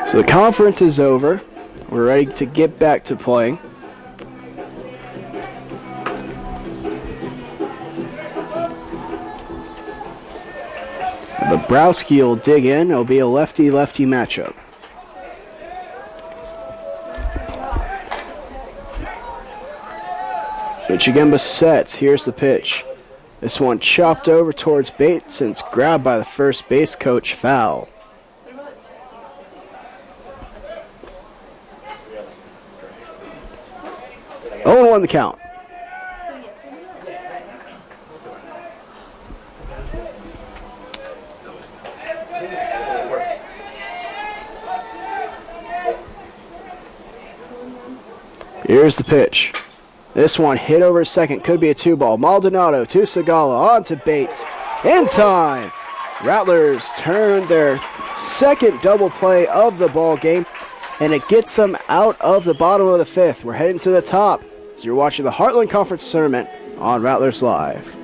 So the conference is over. We're ready to get back to playing. Bobrowski will dig in. It'll be a lefty-lefty matchup. Pitch again, Bassett. Here's the pitch. This one chopped over towards Bates, and it's grabbed by the first base coach. Foul. 0-1 the count. Here's the pitch. This one hit over second. Could be a 2-ball. Maldonado to Segala. On to Bates. In time. Rattlers turn their second double play of the ball game, and it gets them out of the bottom of the fifth. We're heading to the top. So you're watching the Heartland Conference Tournament on Rattlers Live.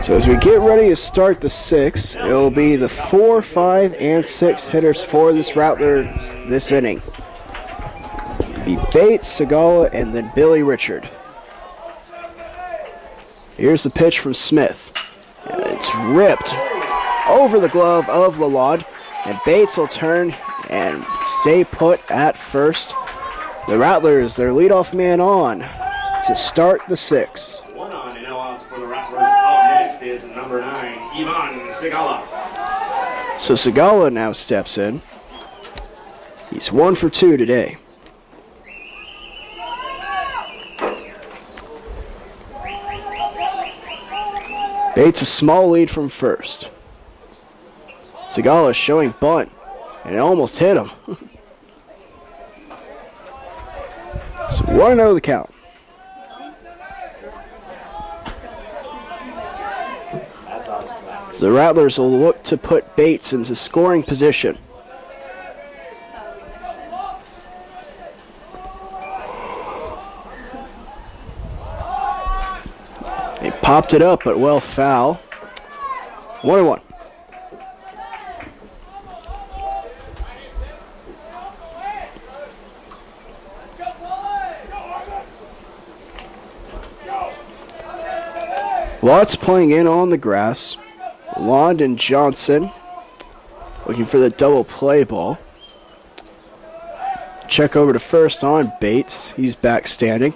So as we get ready to start the sixth, it will be the 4, 5, and 6 hitters for this Rattlers this inning. It'll be Bates, Segala, and then Billy Richard. Here's the pitch from Smith. And it's ripped over the glove of Lalonde, and Bates will turn and stay put at first. The Rattlers, their leadoff man on to start the sixth. One on and no outs for the Rattlers. Up next is number 9, Ivan Segala. So Segala now steps in. He's 1 for 2 today. Bates a small lead from first. Segala showing bunt, and it almost hit him. So 1-0 the count. So the Rattlers will look to put Bates into scoring position. They popped it up, but well foul. 1-1. Watts playing in on the grass. Lond and Johnson looking for the double play ball. Check over to first on Bates. He's back standing.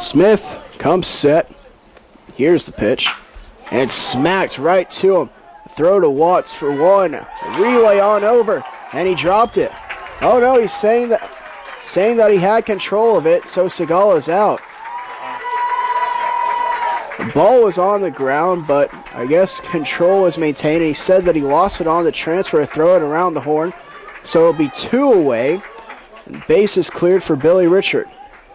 Smith comes set. Here's the pitch. And it's smacked right to him. Throw to Watts for one. Relay on over. And he dropped it. Oh no, he's saying that he had control of it, so Segala's out. The ball was on the ground, but I guess control was maintained. He said that he lost it on the transfer to throw it around the horn. So it'll be 2 away. And base is cleared for Billy Richard.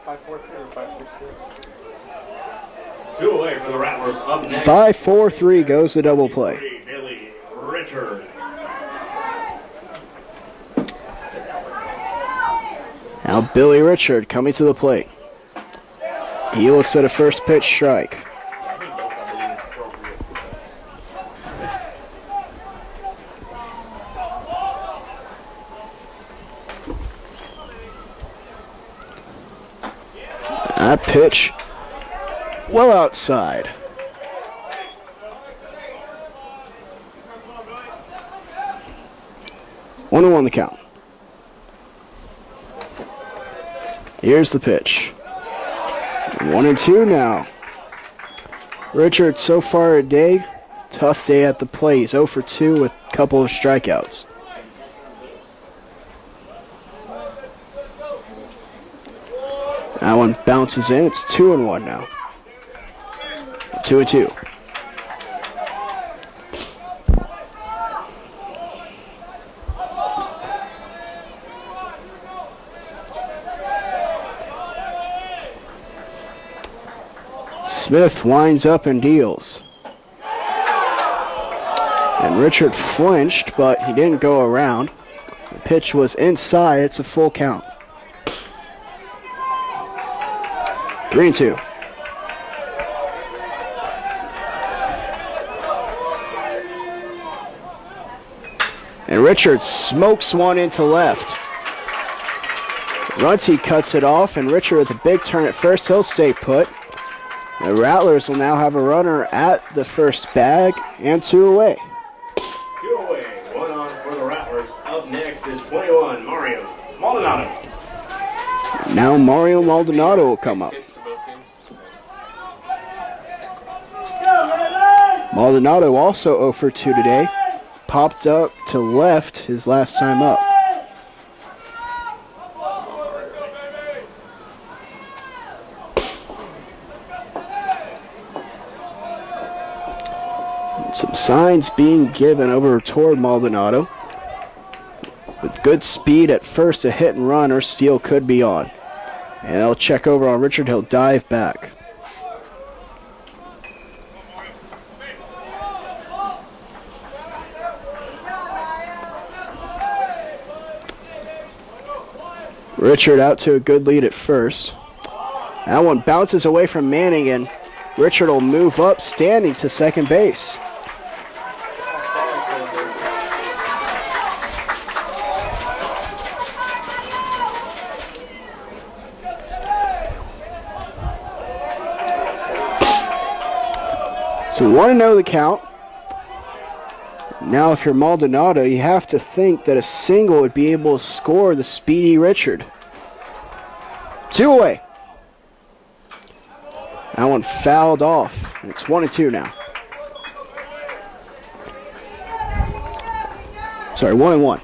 5-4-3 or 5-6-3? 2 away for the Rattlers. Up next. 5-4-3 goes the double play. Billy Richard. Now Billy Richard coming to the plate. He looks at a first pitch strike. That pitch well outside. One and one the count. Here's the pitch. 1-2 now. Richard so far today, tough day at the plate. He's 0 for 2 with a couple of strikeouts. That one bounces in. It's 2-1 now. 2-2. Smith winds up and deals. And Richard flinched, but he didn't go around. The pitch was inside. It's a full count. 3-2. And Richard smokes one into left. Runty cuts it off, and Richard with a big turn at first. He'll stay put. The Rattlers will now have a runner at the first bag and 2 away. 2 away, 1 on for the Rattlers. Up next is 21, Mario Maldonado. Now Mario Maldonado will come up. Maldonado also 0 for 2 today. Popped up to left his last time up. Some signs being given over toward Maldonado. With good speed at first, a hit and run or steal could be on. And they'll check over on Richard. He'll dive back. Richard out to a good lead at first. That one bounces away from Manning, and Richard will move up standing to second base. So 1-0 the count. Now if you're Maldonado, you have to think that a single would be able to score the speedy Richard. 2 away. That one fouled off. It's 1-2 now. Sorry, 1-1.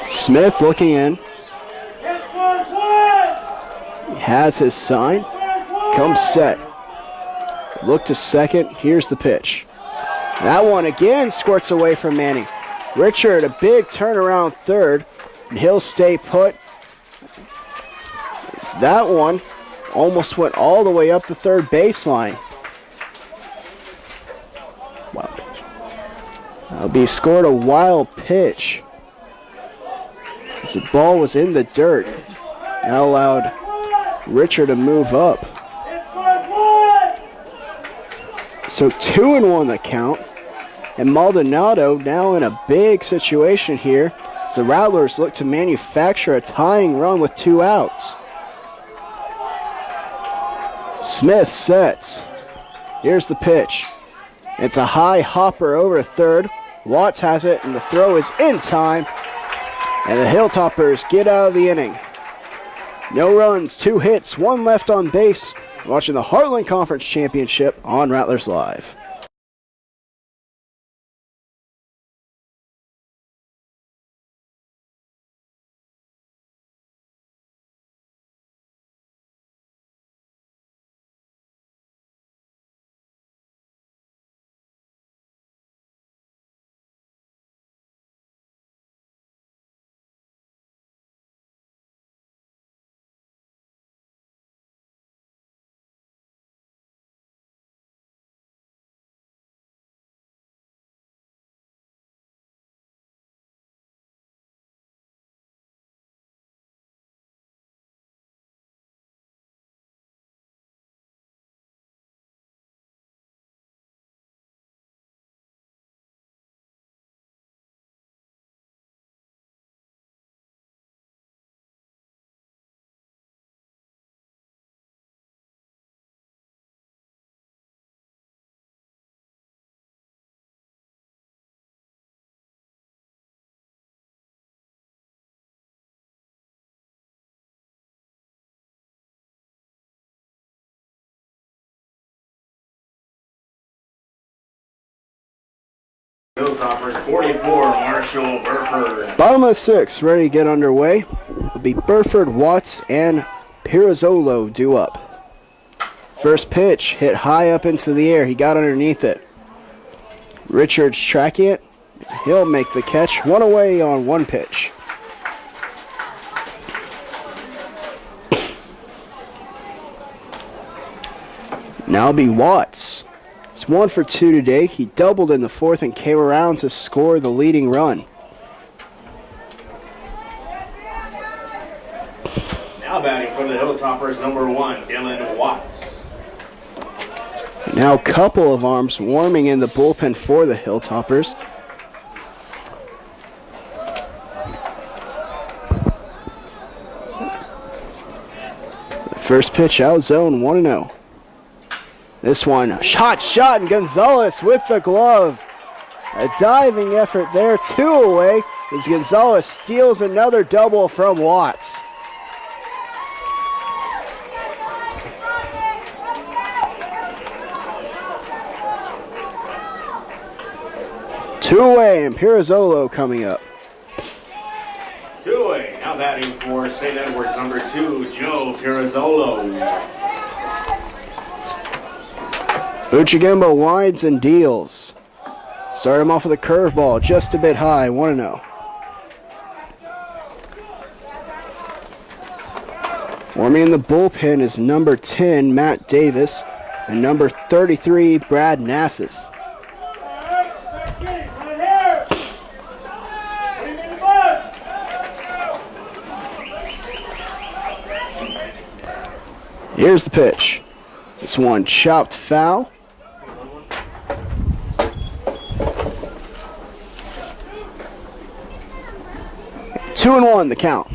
Smith looking in. He has his sign. Comes set. Look to second. Here's the pitch. That one again squirts away from Manning. Richard, a big turnaround third, and he'll stay put. That one almost went all the way up the third baseline. Wild pitch. That'll be scored a wild pitch. As the ball was in the dirt. That allowed Richard to move up. So 2-1 the count. And Maldonado now in a big situation here as the Rattlers look to manufacture a tying run with 2 outs. Smith sets. Here's the pitch. It's a high hopper over third. Watts has it, and the throw is in time. And the Hilltoppers get out of the inning. No runs, 2 hits, 1 left on base. Watching the Heartland Conference Championship on Rattlers Live. Hilltoppers 44, Marshall Burford. Bottom of 6, ready to get underway. Will be Burford, Watts, and Pirazzolo due up. First pitch hit high up into the air. He got underneath it. Richards tracking it. He'll make the catch. 1 away on 1 pitch. Now it'll be Watts. It's 1 for 2 today. He doubled in the 4th and came around to score the leading run. Now batting for the Hilltoppers, number 1, Dylan Watts. Now a couple of arms warming in the bullpen for the Hilltoppers. The first pitch out zone, 1-0. This one, shot, and Gonzalez with the glove. A diving effort there, 2 away, as Gonzalez steals another double from Watts. Two away, and Pirazzolo coming up. 2 away, now batting for St. Edward's, number 2, Joe Pirazzolo. Uchigemba wides and deals. Start him off with a curveball, just a bit high, 1-0. Warming in the bullpen is number 10, Matt Davis, and number 33, Brad Nassis. Here's the pitch. This one chopped foul. 2-1 the count.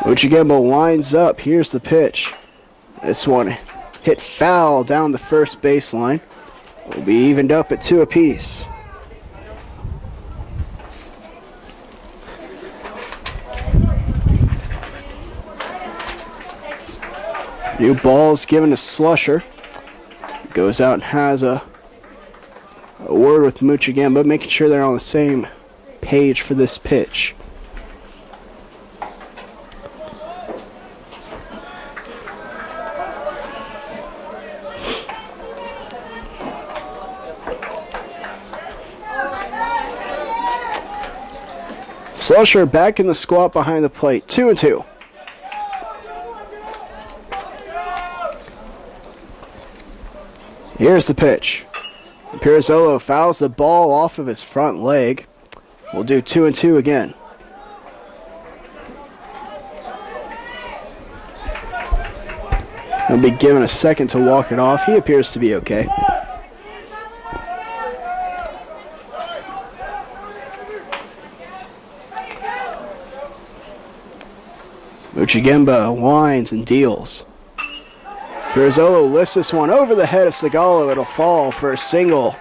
Uchigemba winds up. Here's the pitch. This one hit foul down the first baseline. Will be evened up at 2 apiece. New ball's given to Slusher. Goes out and has a word with Uchigemba, making sure they're on the same page for this pitch. Slusher back in the squat behind the plate. 2-2. Here's the pitch. Pirazzolo fouls the ball off of his front leg. We'll do 2-2 again. He'll be given a second to walk it off. He appears to be okay. Uchigemba winds and deals. Pirozzolo lifts this one over the head of Sigalo. It'll fall for a single.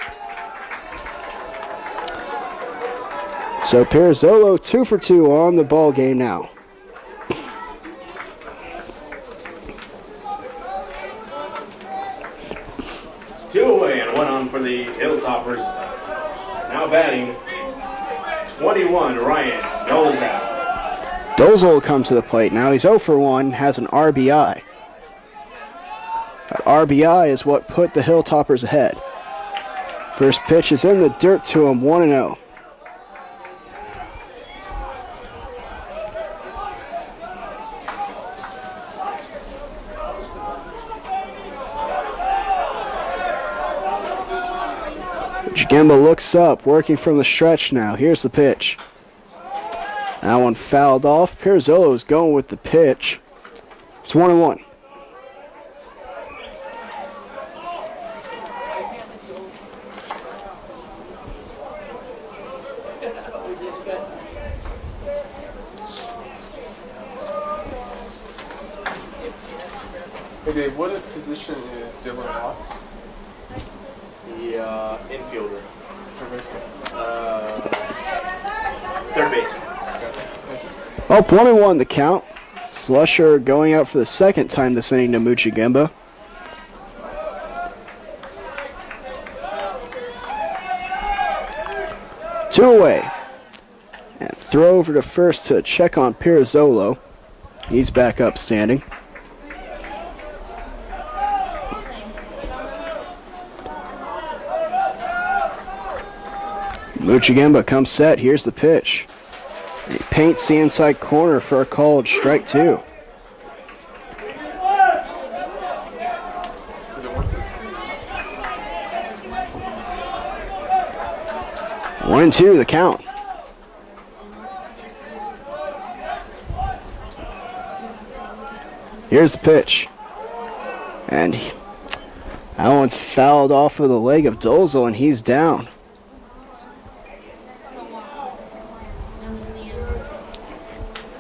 So Pirozzolo 2 for 2 on the ball game now. Two away and one on for the Hilltoppers. Now batting 21, Ryan Dolezal. Dolezal will come to the plate. Now he's 0 for 1, has an RBI. That RBI is what put the Hilltoppers ahead. First pitch is in the dirt to him, 1-0. Jigimba looks up, working from the stretch now. Here's the pitch. That one fouled off. Pirozzolo is going with the pitch. It's 1-1. Hey Dave, what position is Dylan Watts? The infielder. Third baseman. Third base. Up 1-1 the count. Slusher going out for the second time this inning to Muchigimba. Two away. And throw over to first to check on Pirozzolo. He's back up standing. Muchigimba comes set. Here's the pitch. And he paints the inside corner for a called strike 2. Is it 1-2 the count. Here's the pitch. And that one's fouled off of the leg of Dolezal, and he's down.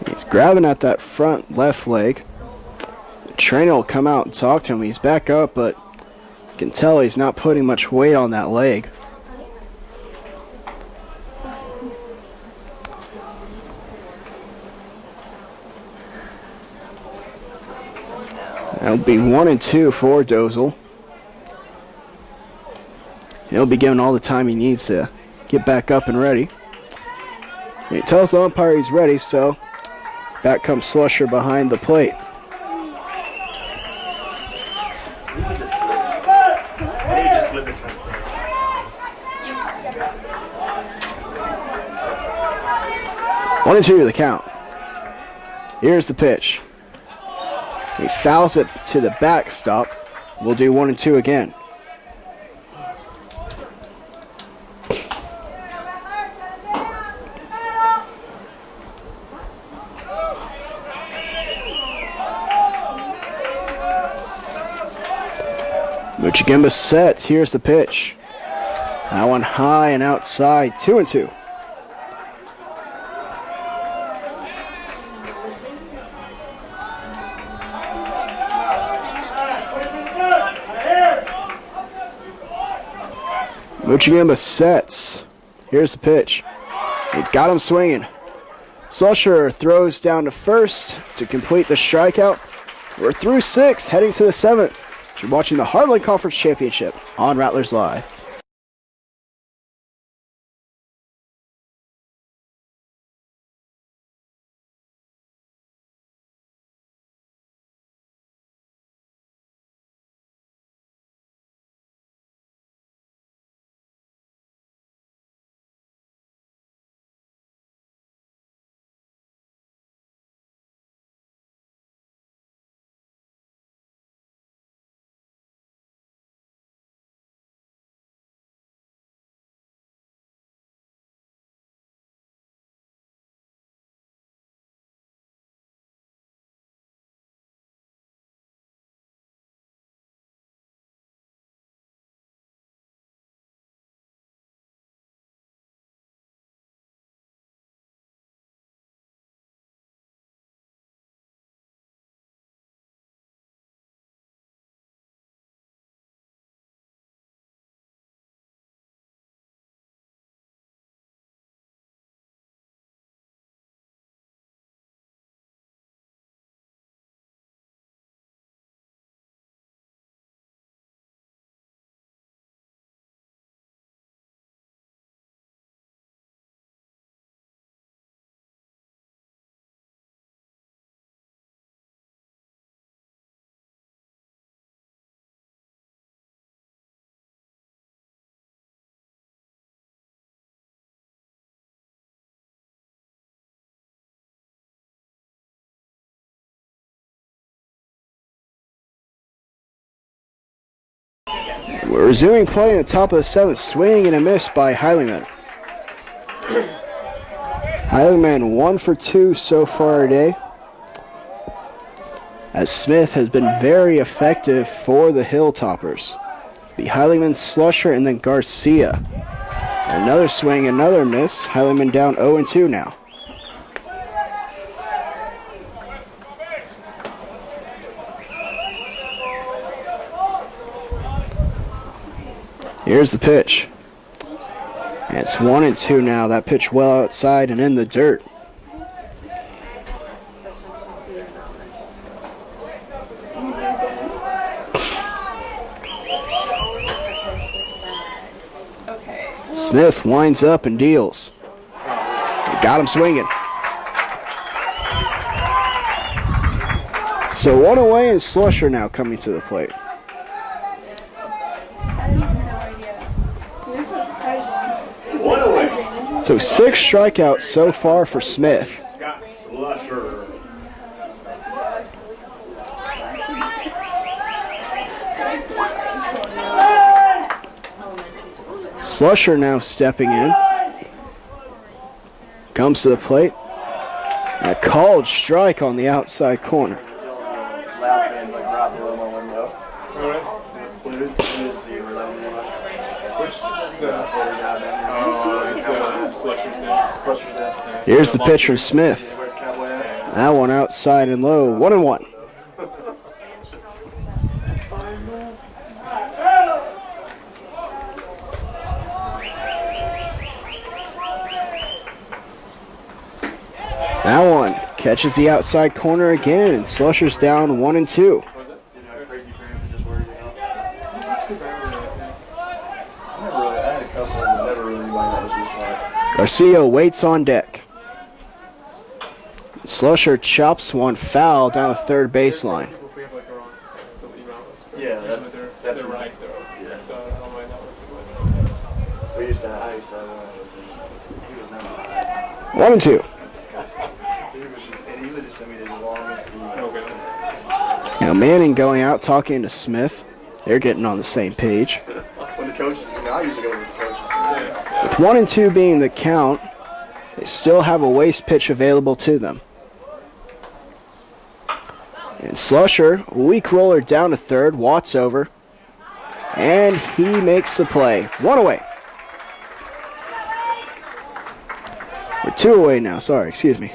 He's grabbing at that front left leg. The trainer will come out and talk to him. He's back up, but you can tell he's not putting much weight on that leg. That'll be 1-2 for Dolezal. He'll be given all the time he needs to get back up and ready. He tells the umpire he's ready, so back comes Slusher behind the plate. You need to slip. You need to slip it. 1-2 the count. Here's the pitch. He fouls it to the backstop. We'll do 1-2 again. Muchigimba sets. Here's the pitch. That one high and outside. 2-2. Muchigimba sets. Here's the pitch. He got him swinging. Slusher throws down to first to complete the strikeout. We're through 6, heading to the 7th. You're watching the Heartland Conference Championship on Rattlers Live. We're resuming play in the top of the 7th. Swing and a miss by Heiliman. Heiliman 1 for 2 so far today, as Smith has been very effective for the Hilltoppers. The Heiliman, Slusher, and then Garcia. Another swing, another miss. Heiliman down 0-2 now. Here's the pitch. And it's 1-2 now. That pitch well outside and in the dirt. Smith winds up and deals. Got him swinging. So 1 away, and Slusher now coming to the plate. So 6 strikeouts so far for Smith. Scott Slusher. Slusher now stepping in. Comes to the plate. And a called strike on the outside corner. Loud fans like right below my window. Here's the pitch from Smith. That one outside and low. 1-1. That one catches the outside corner again, and Slusher's down 1-2. Garcia waits on deck. Slusher chops one foul down the third baseline. Yeah, that's right though. Yeah. So I might not want to. I used to he was never 1-2. He would just send me the longest email. Now Manning going out talking to Smith. They're getting on the same page. When the coaches, I usually go with the coaches. With 1-2 being the count, they still have a waste pitch available to them. And Slusher, weak roller down to third, Watts over, and he makes the play. 1 away. We're 2 away now, sorry, excuse me.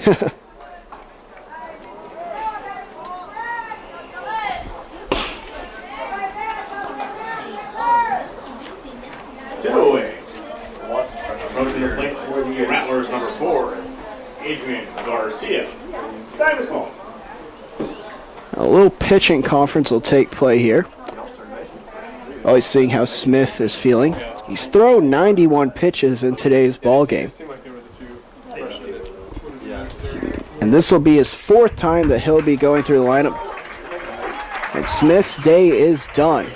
Approaching the plate for the Rattlers, number 4, Adrian Garcia. Time is called. A little pitching conference will take play here. Always seeing how Smith is feeling. He's thrown 91 pitches in today's ball game. And this will be his 4th time that he'll be going through the lineup. And Smith's day is done.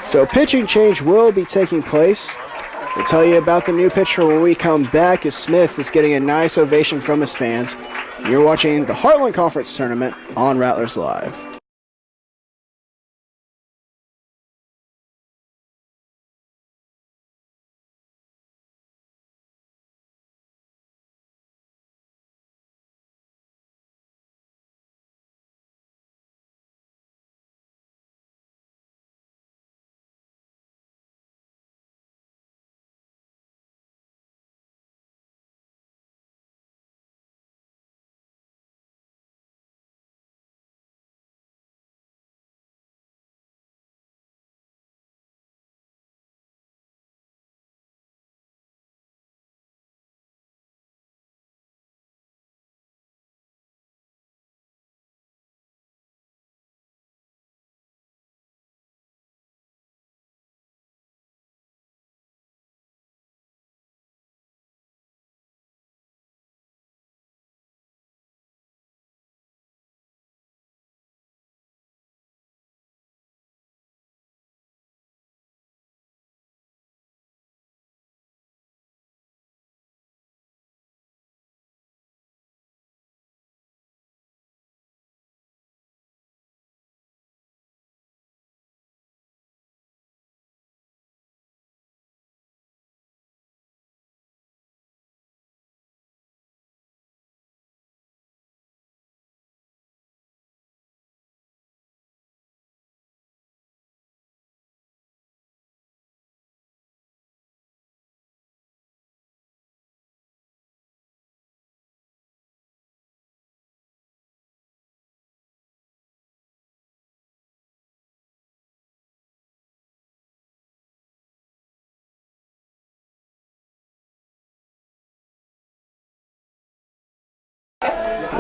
So pitching change will be taking place. We'll tell you about the new pitcher when we come back, as Smith is getting a nice ovation from his fans. You're watching the Heartland Conference Tournament on Rattlers Live.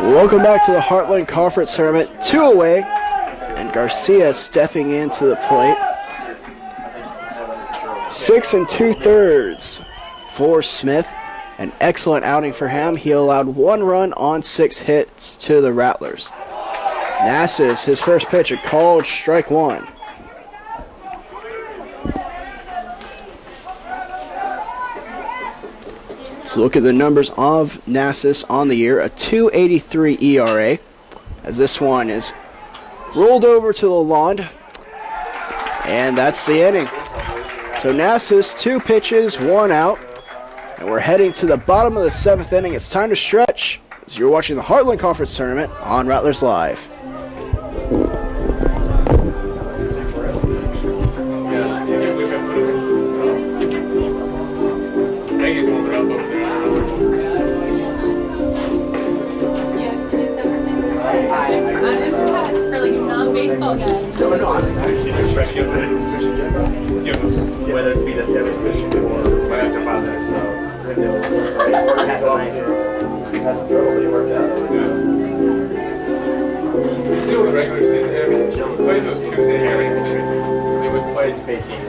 Welcome back to the Heartland Conference Tournament. 2 away, and Garcia stepping into the plate. 6 2/3 for Smith. An excellent outing for him. He allowed 1 run on 6 hits to the Rattlers. Nassus, his first pitch, a called strike 1. Let's look at the numbers of Nassus on the year. A 2.83 ERA, as this one is rolled over to the lawn. And that's the inning. So Nassus, 2 pitches, 1 out. And we're heading to the bottom of the 7th inning. It's time to stretch as you're watching the Heartland Conference Tournament on Rattlers Live. Whether it be the 7th position or right after 5 minutes, so That's totally worked out. Still the regular season, I mean, he plays those Tuesday games. They would play spacing.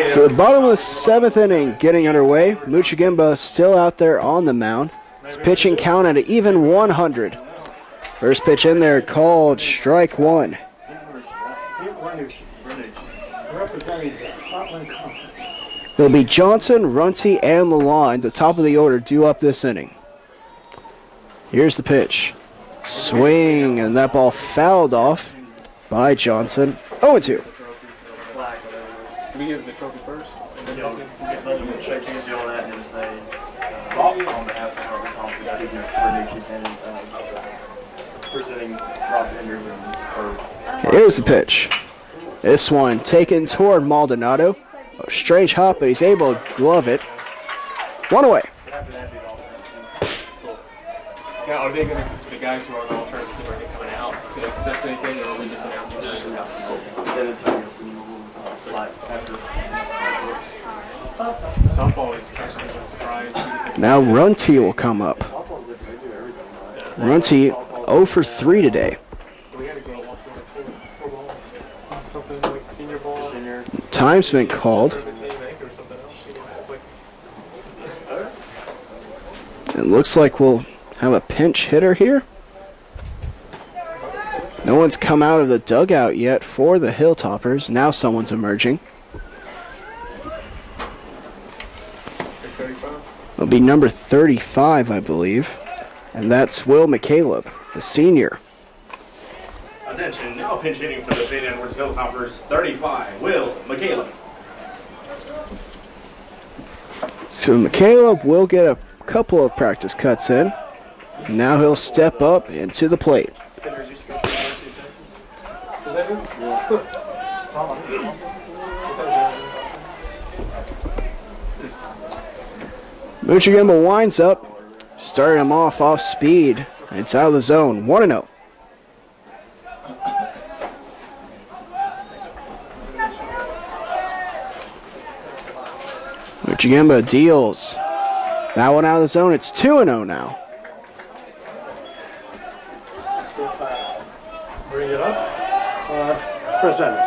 So the bottom of the 7th inning getting underway. Muchigimba still out there on the mound. His pitching count at an even 100. First pitch in there called strike 1. It'll be Johnson, Runty, and Lalonde, the top of the order, due up this inning. Here's the pitch. Swing, and that ball fouled off by Johnson. 0-2. We give the trophy first. Let them shake hands, do all that, and just say, on behalf of Heartland Conference, I think Bernucci's and presenting Rob Henders and Here's the pitch. This one taken toward Maldonado. A strange hop, but he's able to glove it. 1 away. Now, are they going to, the guys who are on the alternative team, are they coming out to accept anything, or are we just announcing that? Softball is actually a surprise. Now Runty will come up. Runty 0 for 3 today. We had to go up to 4 balls. Something like senior ball. Time's been called. It looks like we'll have a pinch hitter here. No one's come out of the dugout yet for the Hilltoppers. Now someone's emerging. It'll be number 35, I believe. And that's Will McCaleb, the senior. attention, now pinch hitting for the St. Edwards Hilltoppers, 35, Will McCaleb. So McCaleb will get a couple of practice cuts in. Now he'll step up into the plate. Muchigimba winds up, started him off speed. It's out of the zone, 1-0. Muchigimba deals. That one out of the zone, it's 2-0 now. Bring it up. Present.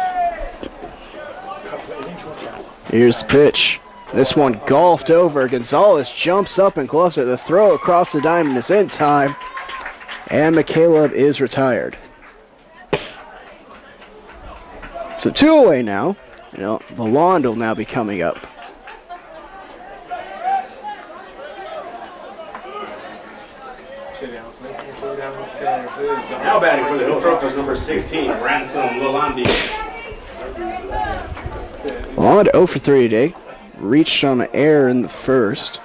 Here's the pitch. This one golfed over. Gonzalez jumps up and gloves it. The throw across the diamond is in time. And McCaleb is retired. So 2 away now. Lalonde will now be coming up. Now batting for the Hilltoppers, number 16, Ransom Lalandi. Lalandi 0 for 3 today. Reached on an error in the first.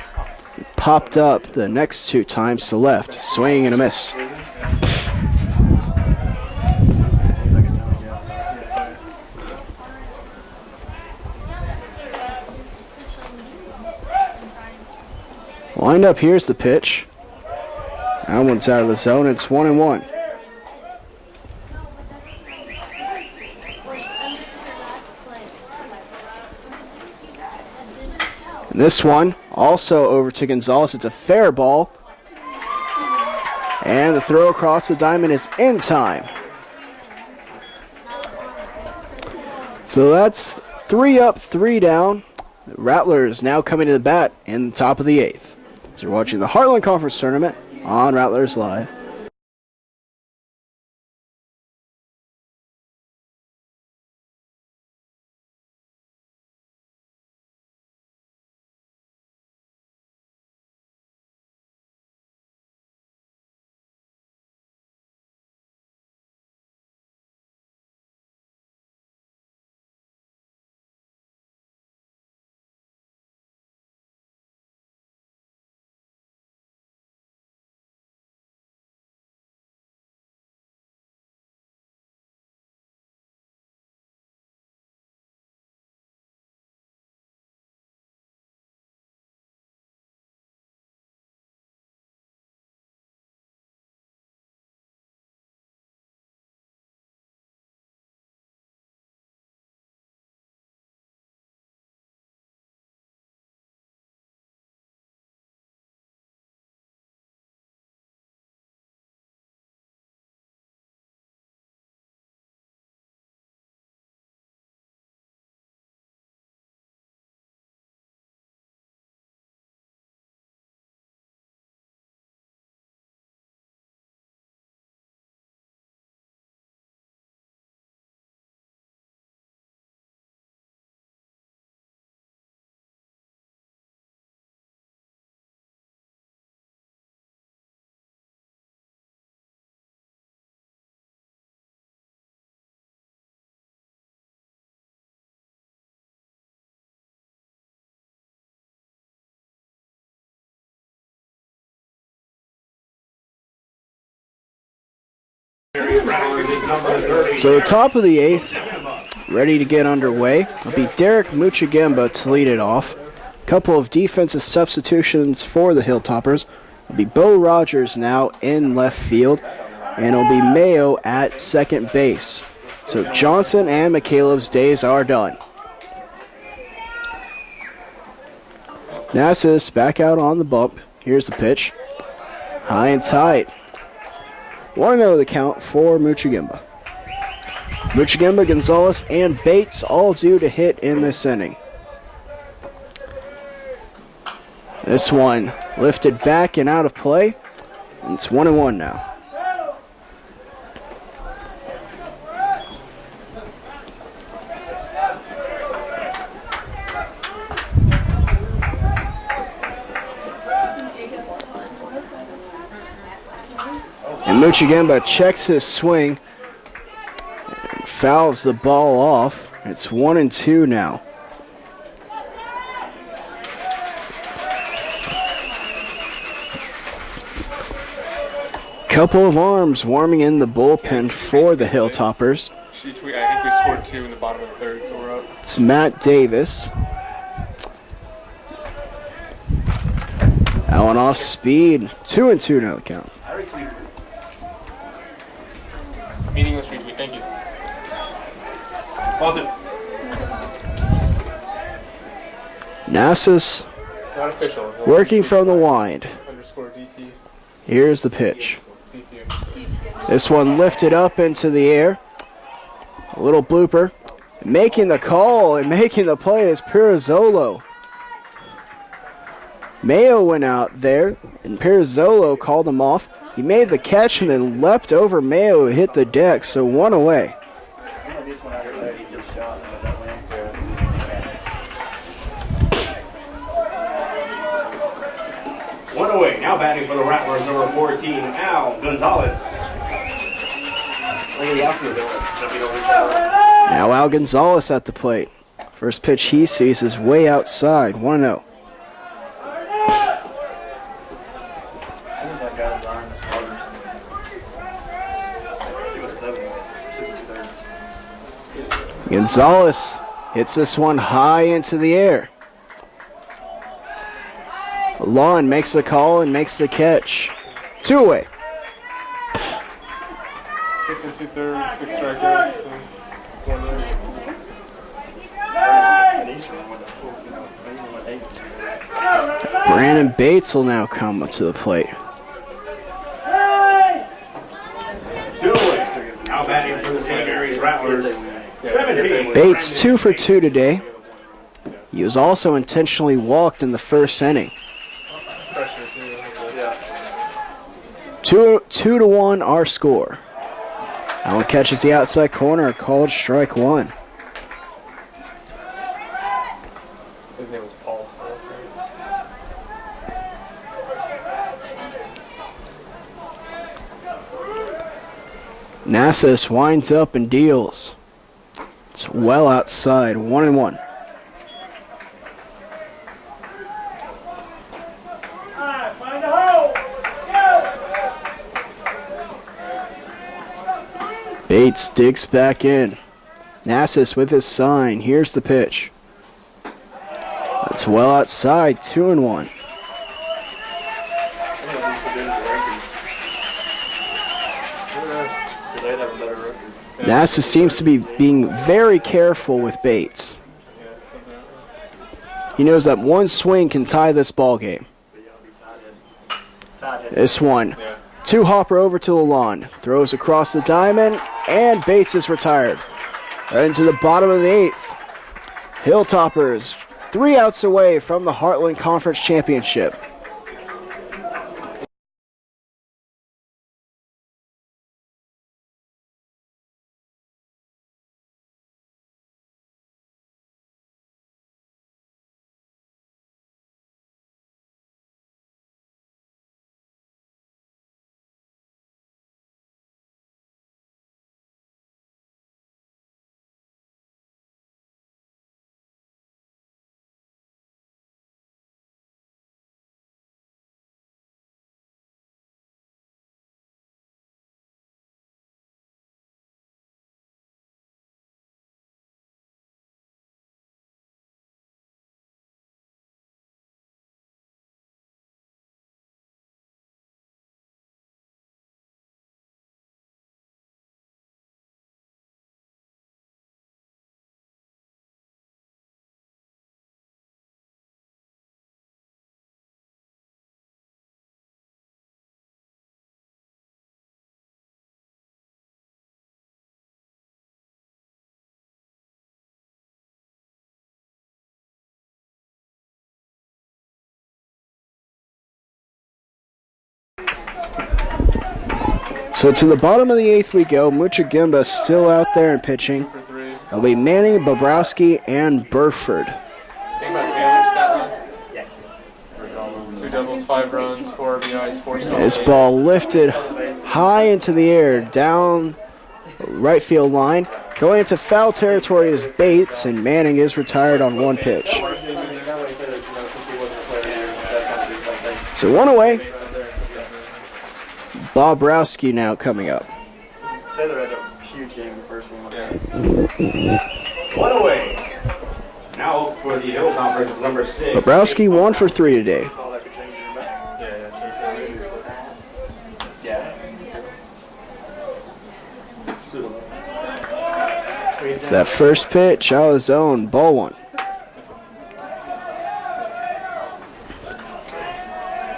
Popped up the next 2 times to left. Swinging and a miss. Wind up, here's the pitch. That one's out of the zone. It's 1-1. And this one also over to Gonzalez. It's a fair ball. And the throw across the diamond is in time. So that's 3 up, 3 down. The Rattlers now coming to the bat in the top of the 8th. So you're watching the Heartland Conference Tournament on Rattlers Live. So the top of the 8th, ready to get underway. It'll be Derek Muchagemba to lead it off. A couple of defensive substitutions for the Hilltoppers. It'll be Bo Rogers now in left field, and it'll be Mayo at second base. So Johnson and McCaleb's days are done. Nassas back out on the bump. Here's the pitch. High and tight. 1-0 the count for Muchagemba. Muchagemba, Gonzalez, and Bates all due to hit in this inning. This one lifted back and out of play. And it's 1-1 now. And Muchagemba checks his swing and fouls the ball off. It's 1-2 now. Couple of arms warming in the bullpen for the Hilltoppers. I think we scored 2 in the bottom of the 3rd, so we're up. It's Matt Davis. That one off speed. 2-2 now the count. Meaningless retweet, thank you. Nassas Not official. working from the wind. _DT. Here's the pitch. DT. This one lifted up into the air. A little blooper. Making the call and making the play is Pirazzolo. Mayo went out there, and Pirazzolo called him off. He made the catch and then leapt over Mayo and hit the deck, so 1 away. One away. Now batting for the Rattlers, number 14, Al Gonzalez. Now Al Gonzalez at the plate. First pitch he sees is way outside, 1-0. Gonzalez hits this one high into the air. Lawn makes the call and makes the catch. 2 away. 6 2/3, 6 strikeouts. Brandon Bates will now come up to the plate. 2 away. Now batting for the St. Mary's Rattlers. 17. Bates 2 for 2 today. He was also intentionally walked in the first inning. 2-1 our score. That one catches the outside corner, called strike 1. His name was Paul. Nassas winds up and deals. It's well outside, 1-1. Bates digs back in. Nassas with his sign. Here's the pitch. That's well outside, 2-1. Nassas seems to be being very careful with Bates. He knows that one swing can tie this ball game. This one. 2-hopper over to the lawn. Throws across the diamond, and Bates is retired. Right into the bottom of the 8th. Hilltoppers 3 outs away from the Heartland Conference Championship. So to the bottom of the 8th we go. Muchagimba still out there and pitching. It'll be Manning, Bobrowski, and Burford. Think about Taylor's stat line? Yes. 2 doubles, 5 runs, 4 RBIs, 4 stolen This bases. ball lifted high into the air down right field line. Going into foul territory is Bates, and Manning is retired on 1 pitch. So 1 away. Bobrowski now coming up. Taylor had a huge game the first one. 1 away. Now for the Hilltoppers is number 6. Bobrowski 1 for 3 today. All that could change in your back. Yeah. It's that first pitch out of the zone, ball 1.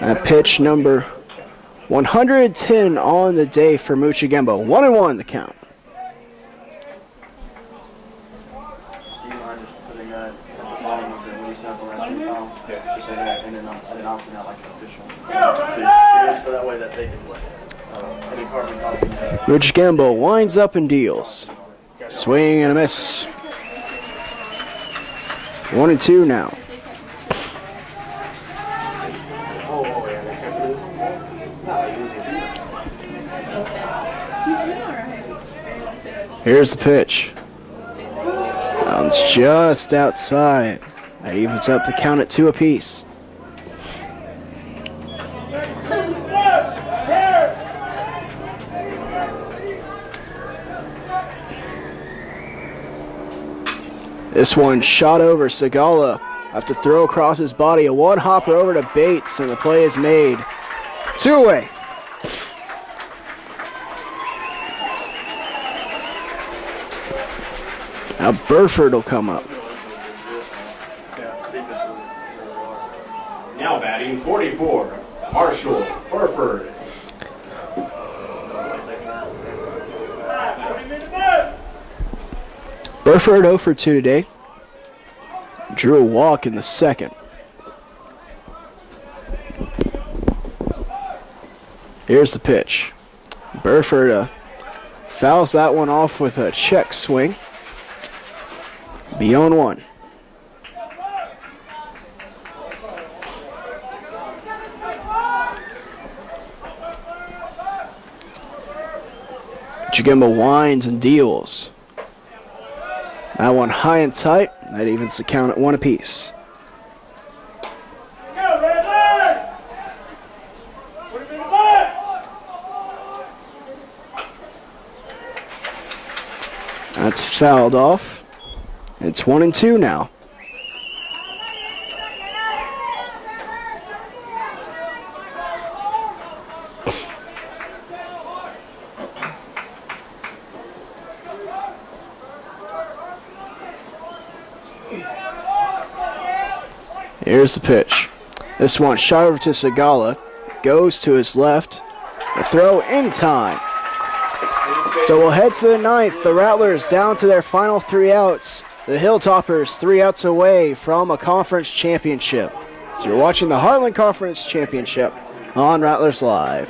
That pitch number 110 on the day for Muchagimba. 1-1 the count. Do you mind just putting that at the bottom of the when you sent the last week file? Yeah. Just say that and then I'll send out like an official. So that way that they can play. Any carbon copy. Muchagimba winds up and deals. Swing and a miss. 1-2 now. Here's the pitch. It's just outside. That evens up the count at 2 apiece. This one shot over. Segala have to throw across his body. A one-hopper over to Bates, and the play is made. 2 away. Now Burford will come up. Now batting 44, Marshall Burford. Burford 0 for 2 today. Drew a walk in the second. Here's the pitch. Burford fouls that one off with a check swing. Beyond 1. Jigamba winds and deals. That one high and tight. That evens the count at 1 apiece. That's fouled off. It's 1-2 now. Here's the pitch. This one shot over to Segala. Goes to his left. The throw in time. So we'll head to the 9th. The Rattlers down to their final 3 outs. The Hilltoppers 3 outs away from a conference championship. So you're watching the Heartland Conference Championship on Rattlers Live.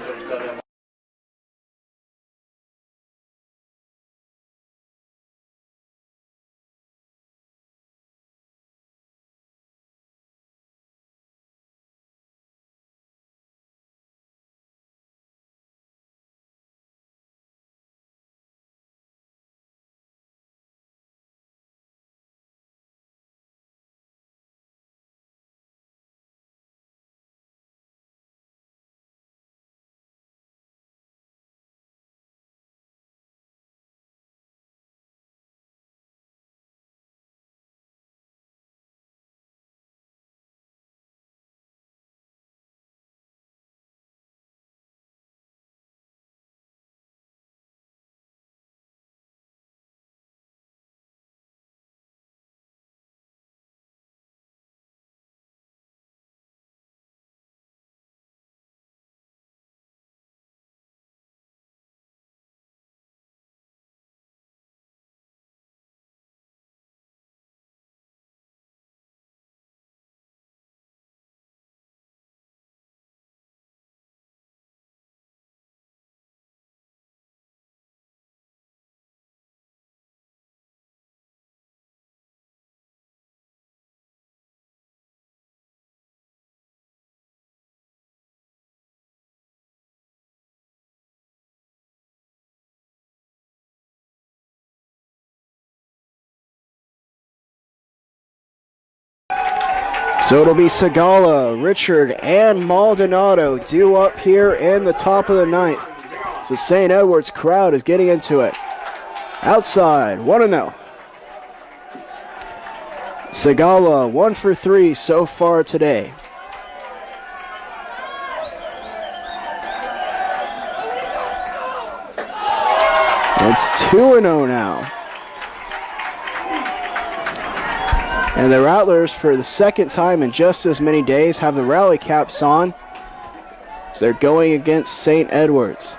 So it'll be Segala, Richard, and Maldonado due up here in the top of the 9th. So St. Edward's crowd is getting into it. Outside, 1-0. Segala, 1 for 3 so far today. It's 2-0 now. And the Rattlers, for the second time in just as many days, have the rally caps on as they're going against St. Edward's.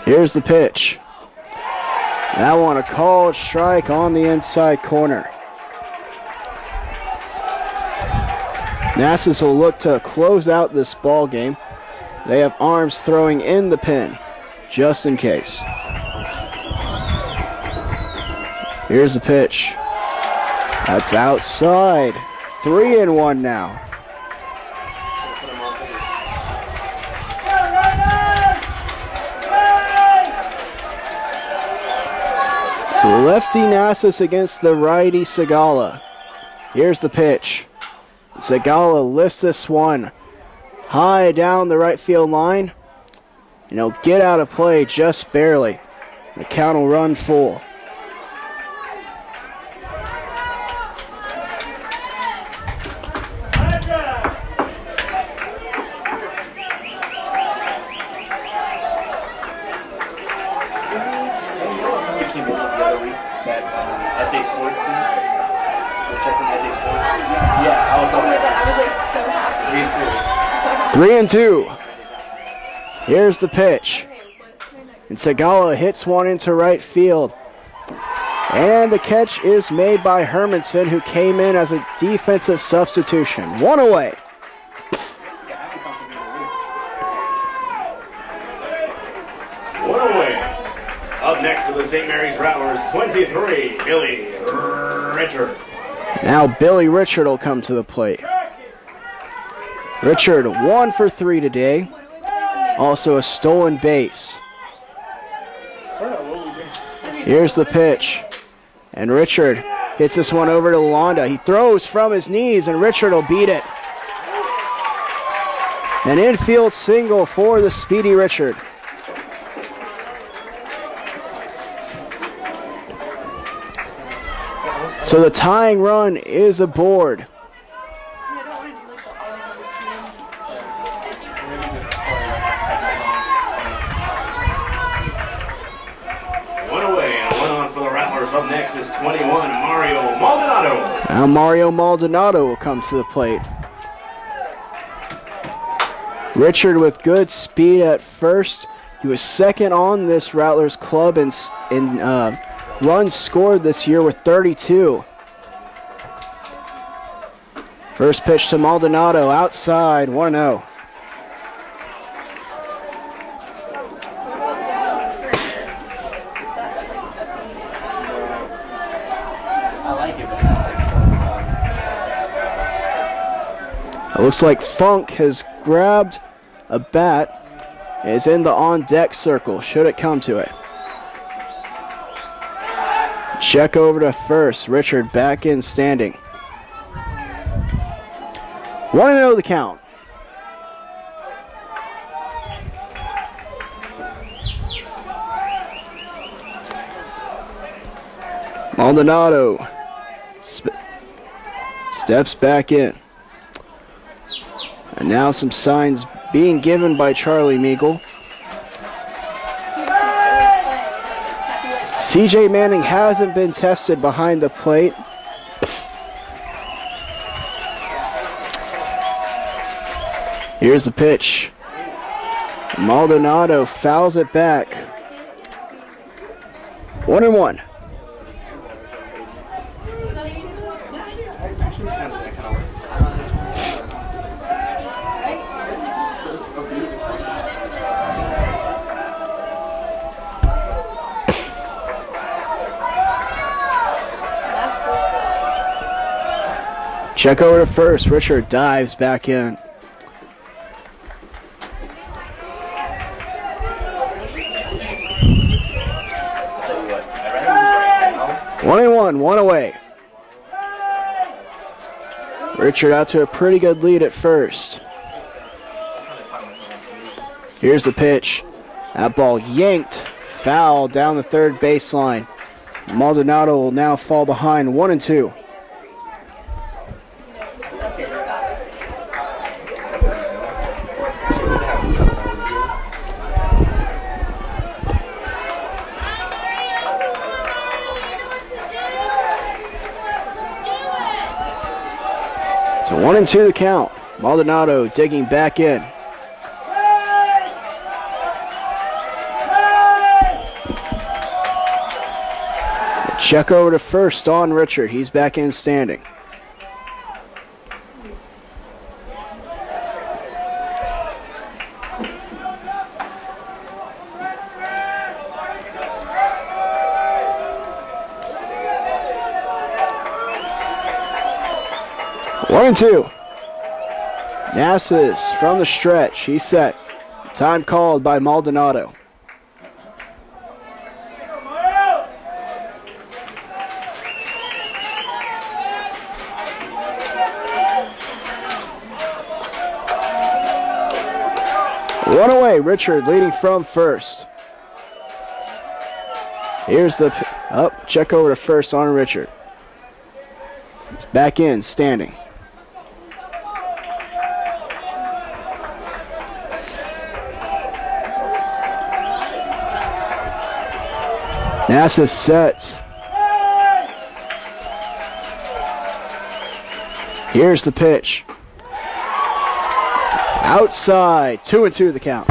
Here's the pitch. That one, a called strike on the inside corner. Nassas will look to close out this ball game. They have arms throwing in the pin, just in case. Here's the pitch. That's outside. 3-1 now. So lefty Nasus against the righty Segala. Here's the pitch. Segala lifts this one high down the right field line. And he'll get out of play just barely. The count will run full. Yeah, I was Oh my on god, I was like so happy. 3-2. Here's the pitch. And Segala hits one into right field. And the catch is made by Hermanson, who came in as a defensive substitution. One away. One away. Up next for the St. Mary's Rattlers, 23, Billy Richard. Now Billy Richard will come to the plate. Richard 1 for 3 today. Also a stolen base. Here's the pitch. And Richard hits this one over to Londa. He throws from his knees and Richard will beat it. An infield single for the speedy Richard. So the tying run is aboard. One away and one on for the Rattlers. Up next is 21, Mario Maldonado. Now Mario Maldonado will come to the plate. Richard with good speed at first. He was second on this Rattlers club in runs scored this year with 32. First pitch to Maldonado outside, 1-0. It looks like Funk has grabbed a bat and is in the on-deck circle, should it come to it. Check over to first. Richard back in standing. 1-0 the count. Maldonado steps back in. And now some signs being given by Charlie Meagle. CJ Manning hasn't been tested behind the plate. Here's the pitch. Maldonado fouls it back. 1-1. Check over to first. Richard dives back in. One away. Richard out to a pretty good lead at first. Here's the pitch. That ball yanked, foul down the third baseline. Maldonado will now fall behind 1-2. So 1-2 the count. Maldonado digging back in. Check over to first on Richard. He's back in standing. One and two. Nasus from the stretch. He's set. Time called by Maldonado. One away, Richard leading from first. Here's the check over to first on Richard. It's back in, standing. NASA sets. Here's the pitch. Outside, 2-2 the count.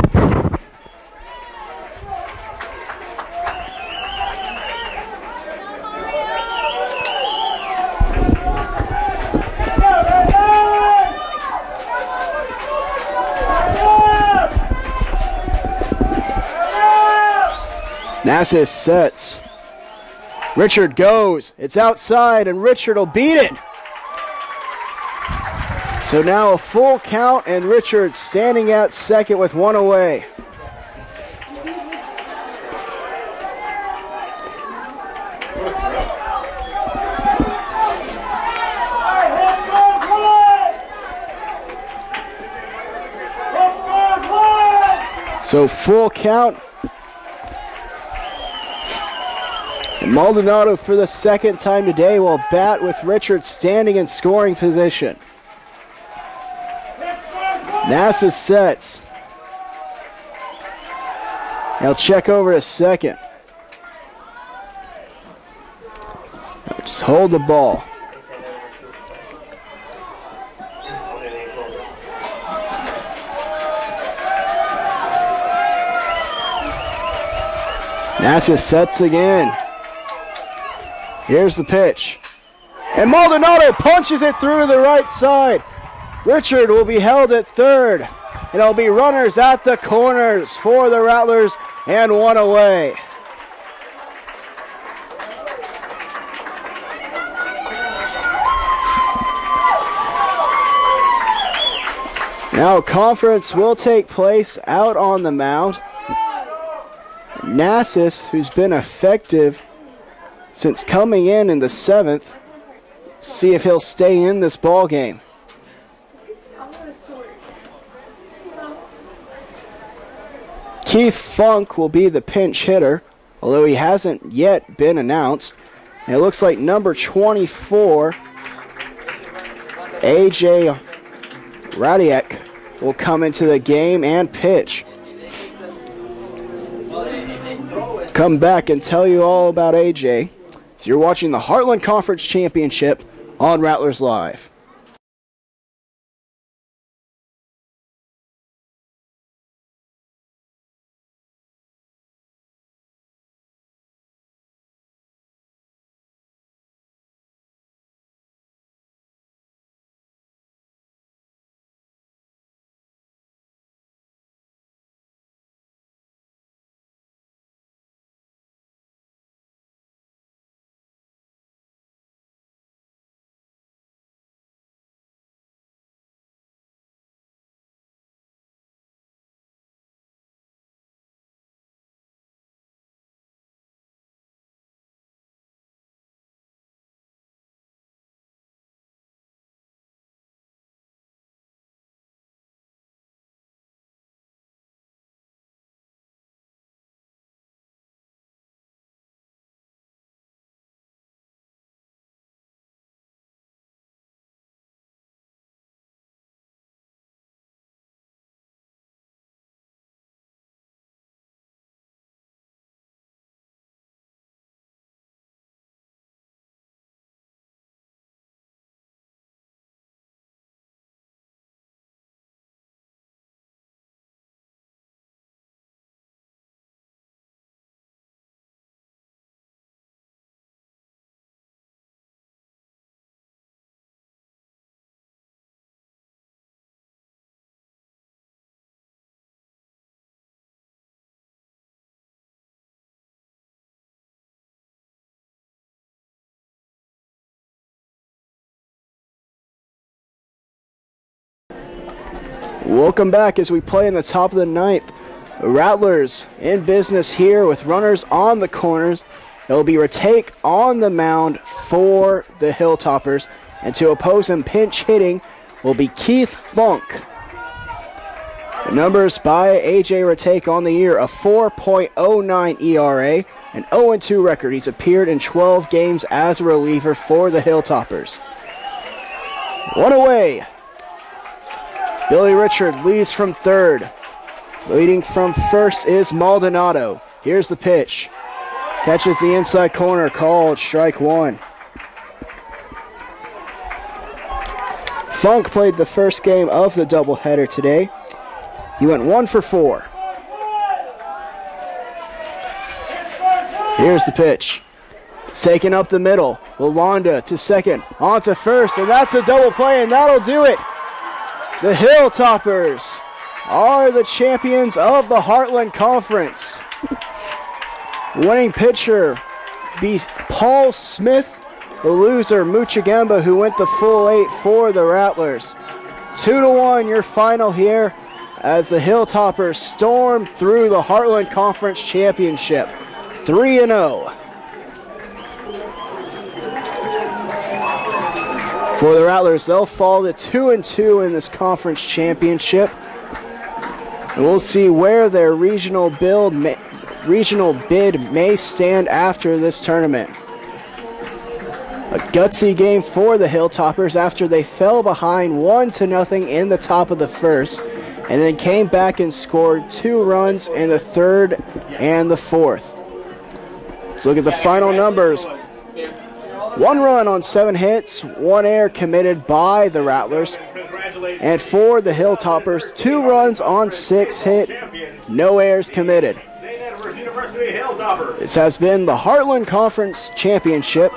Nassau sets. Richard goes. It's outside, and Richard will beat it. So now a full count, and Richard standing at second with one away. So full count. And Maldonado for the second time today will bat with Richard standing in scoring position. NASA sets. He'll check over to second. Just hold the ball. NASA sets again. Here's the pitch. And Maldonado punches it through to the right side. Richard will be held at third. And it'll be runners at the corners for the Rattlers and one away. Now conference will take place out on the mound. Nassus, who's been effective since coming in the seventh, see if he'll stay in this ball game. Keith Funk will be the pinch hitter, although he hasn't yet been announced. And it looks like number 24, AJ Radiak, will come into the game and pitch. Come back and tell you all about AJ. So you're watching the Heartland Conference Championship on Rattlers Live. Welcome back as we play in the top of the ninth. Rattlers in business here with runners on the corners. It will be Ratake on the mound for the Hilltoppers. And to oppose him pinch hitting will be Keith Funk. Numbers by A.J. Ratake on the year, a 4.09 ERA, an 0-2 record. He's appeared in 12 games as a reliever for the Hilltoppers. One away. Billy Richard leads from third. Leading from first is Maldonado. Here's the pitch. Catches the inside corner, called strike one. Funk played the first game of the doubleheader today. He went 1 for 4. Here's the pitch. It's taken up the middle. Lalonda to second, on to first, and that's a double play, and that'll do it. The Hilltoppers are the champions of the Heartland Conference. Winning pitcher beats Paul Smith. The loser, Muchagamba, who went the full 8 for the Rattlers. 2-1 your final here as the Hilltoppers storm through the Heartland Conference Championship. 3-0. For the Rattlers, they'll fall to 2-2 in this conference championship. And we'll see where their regional bid may stand after this tournament. A gutsy game for the Hilltoppers after they fell behind 1-0 in the top of the first, and then came back and scored 2 runs in the third and the fourth. Let's look at the final numbers. 1 run on 7 hits, 1 error committed by the Rattlers. And for the Hilltoppers, 2 runs on 6 hit, no errors committed. This has been the Heartland Conference Championship,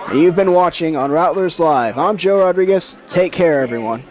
and you've been watching on Rattlers Live. I'm Joe Rodriguez. Take care, everyone.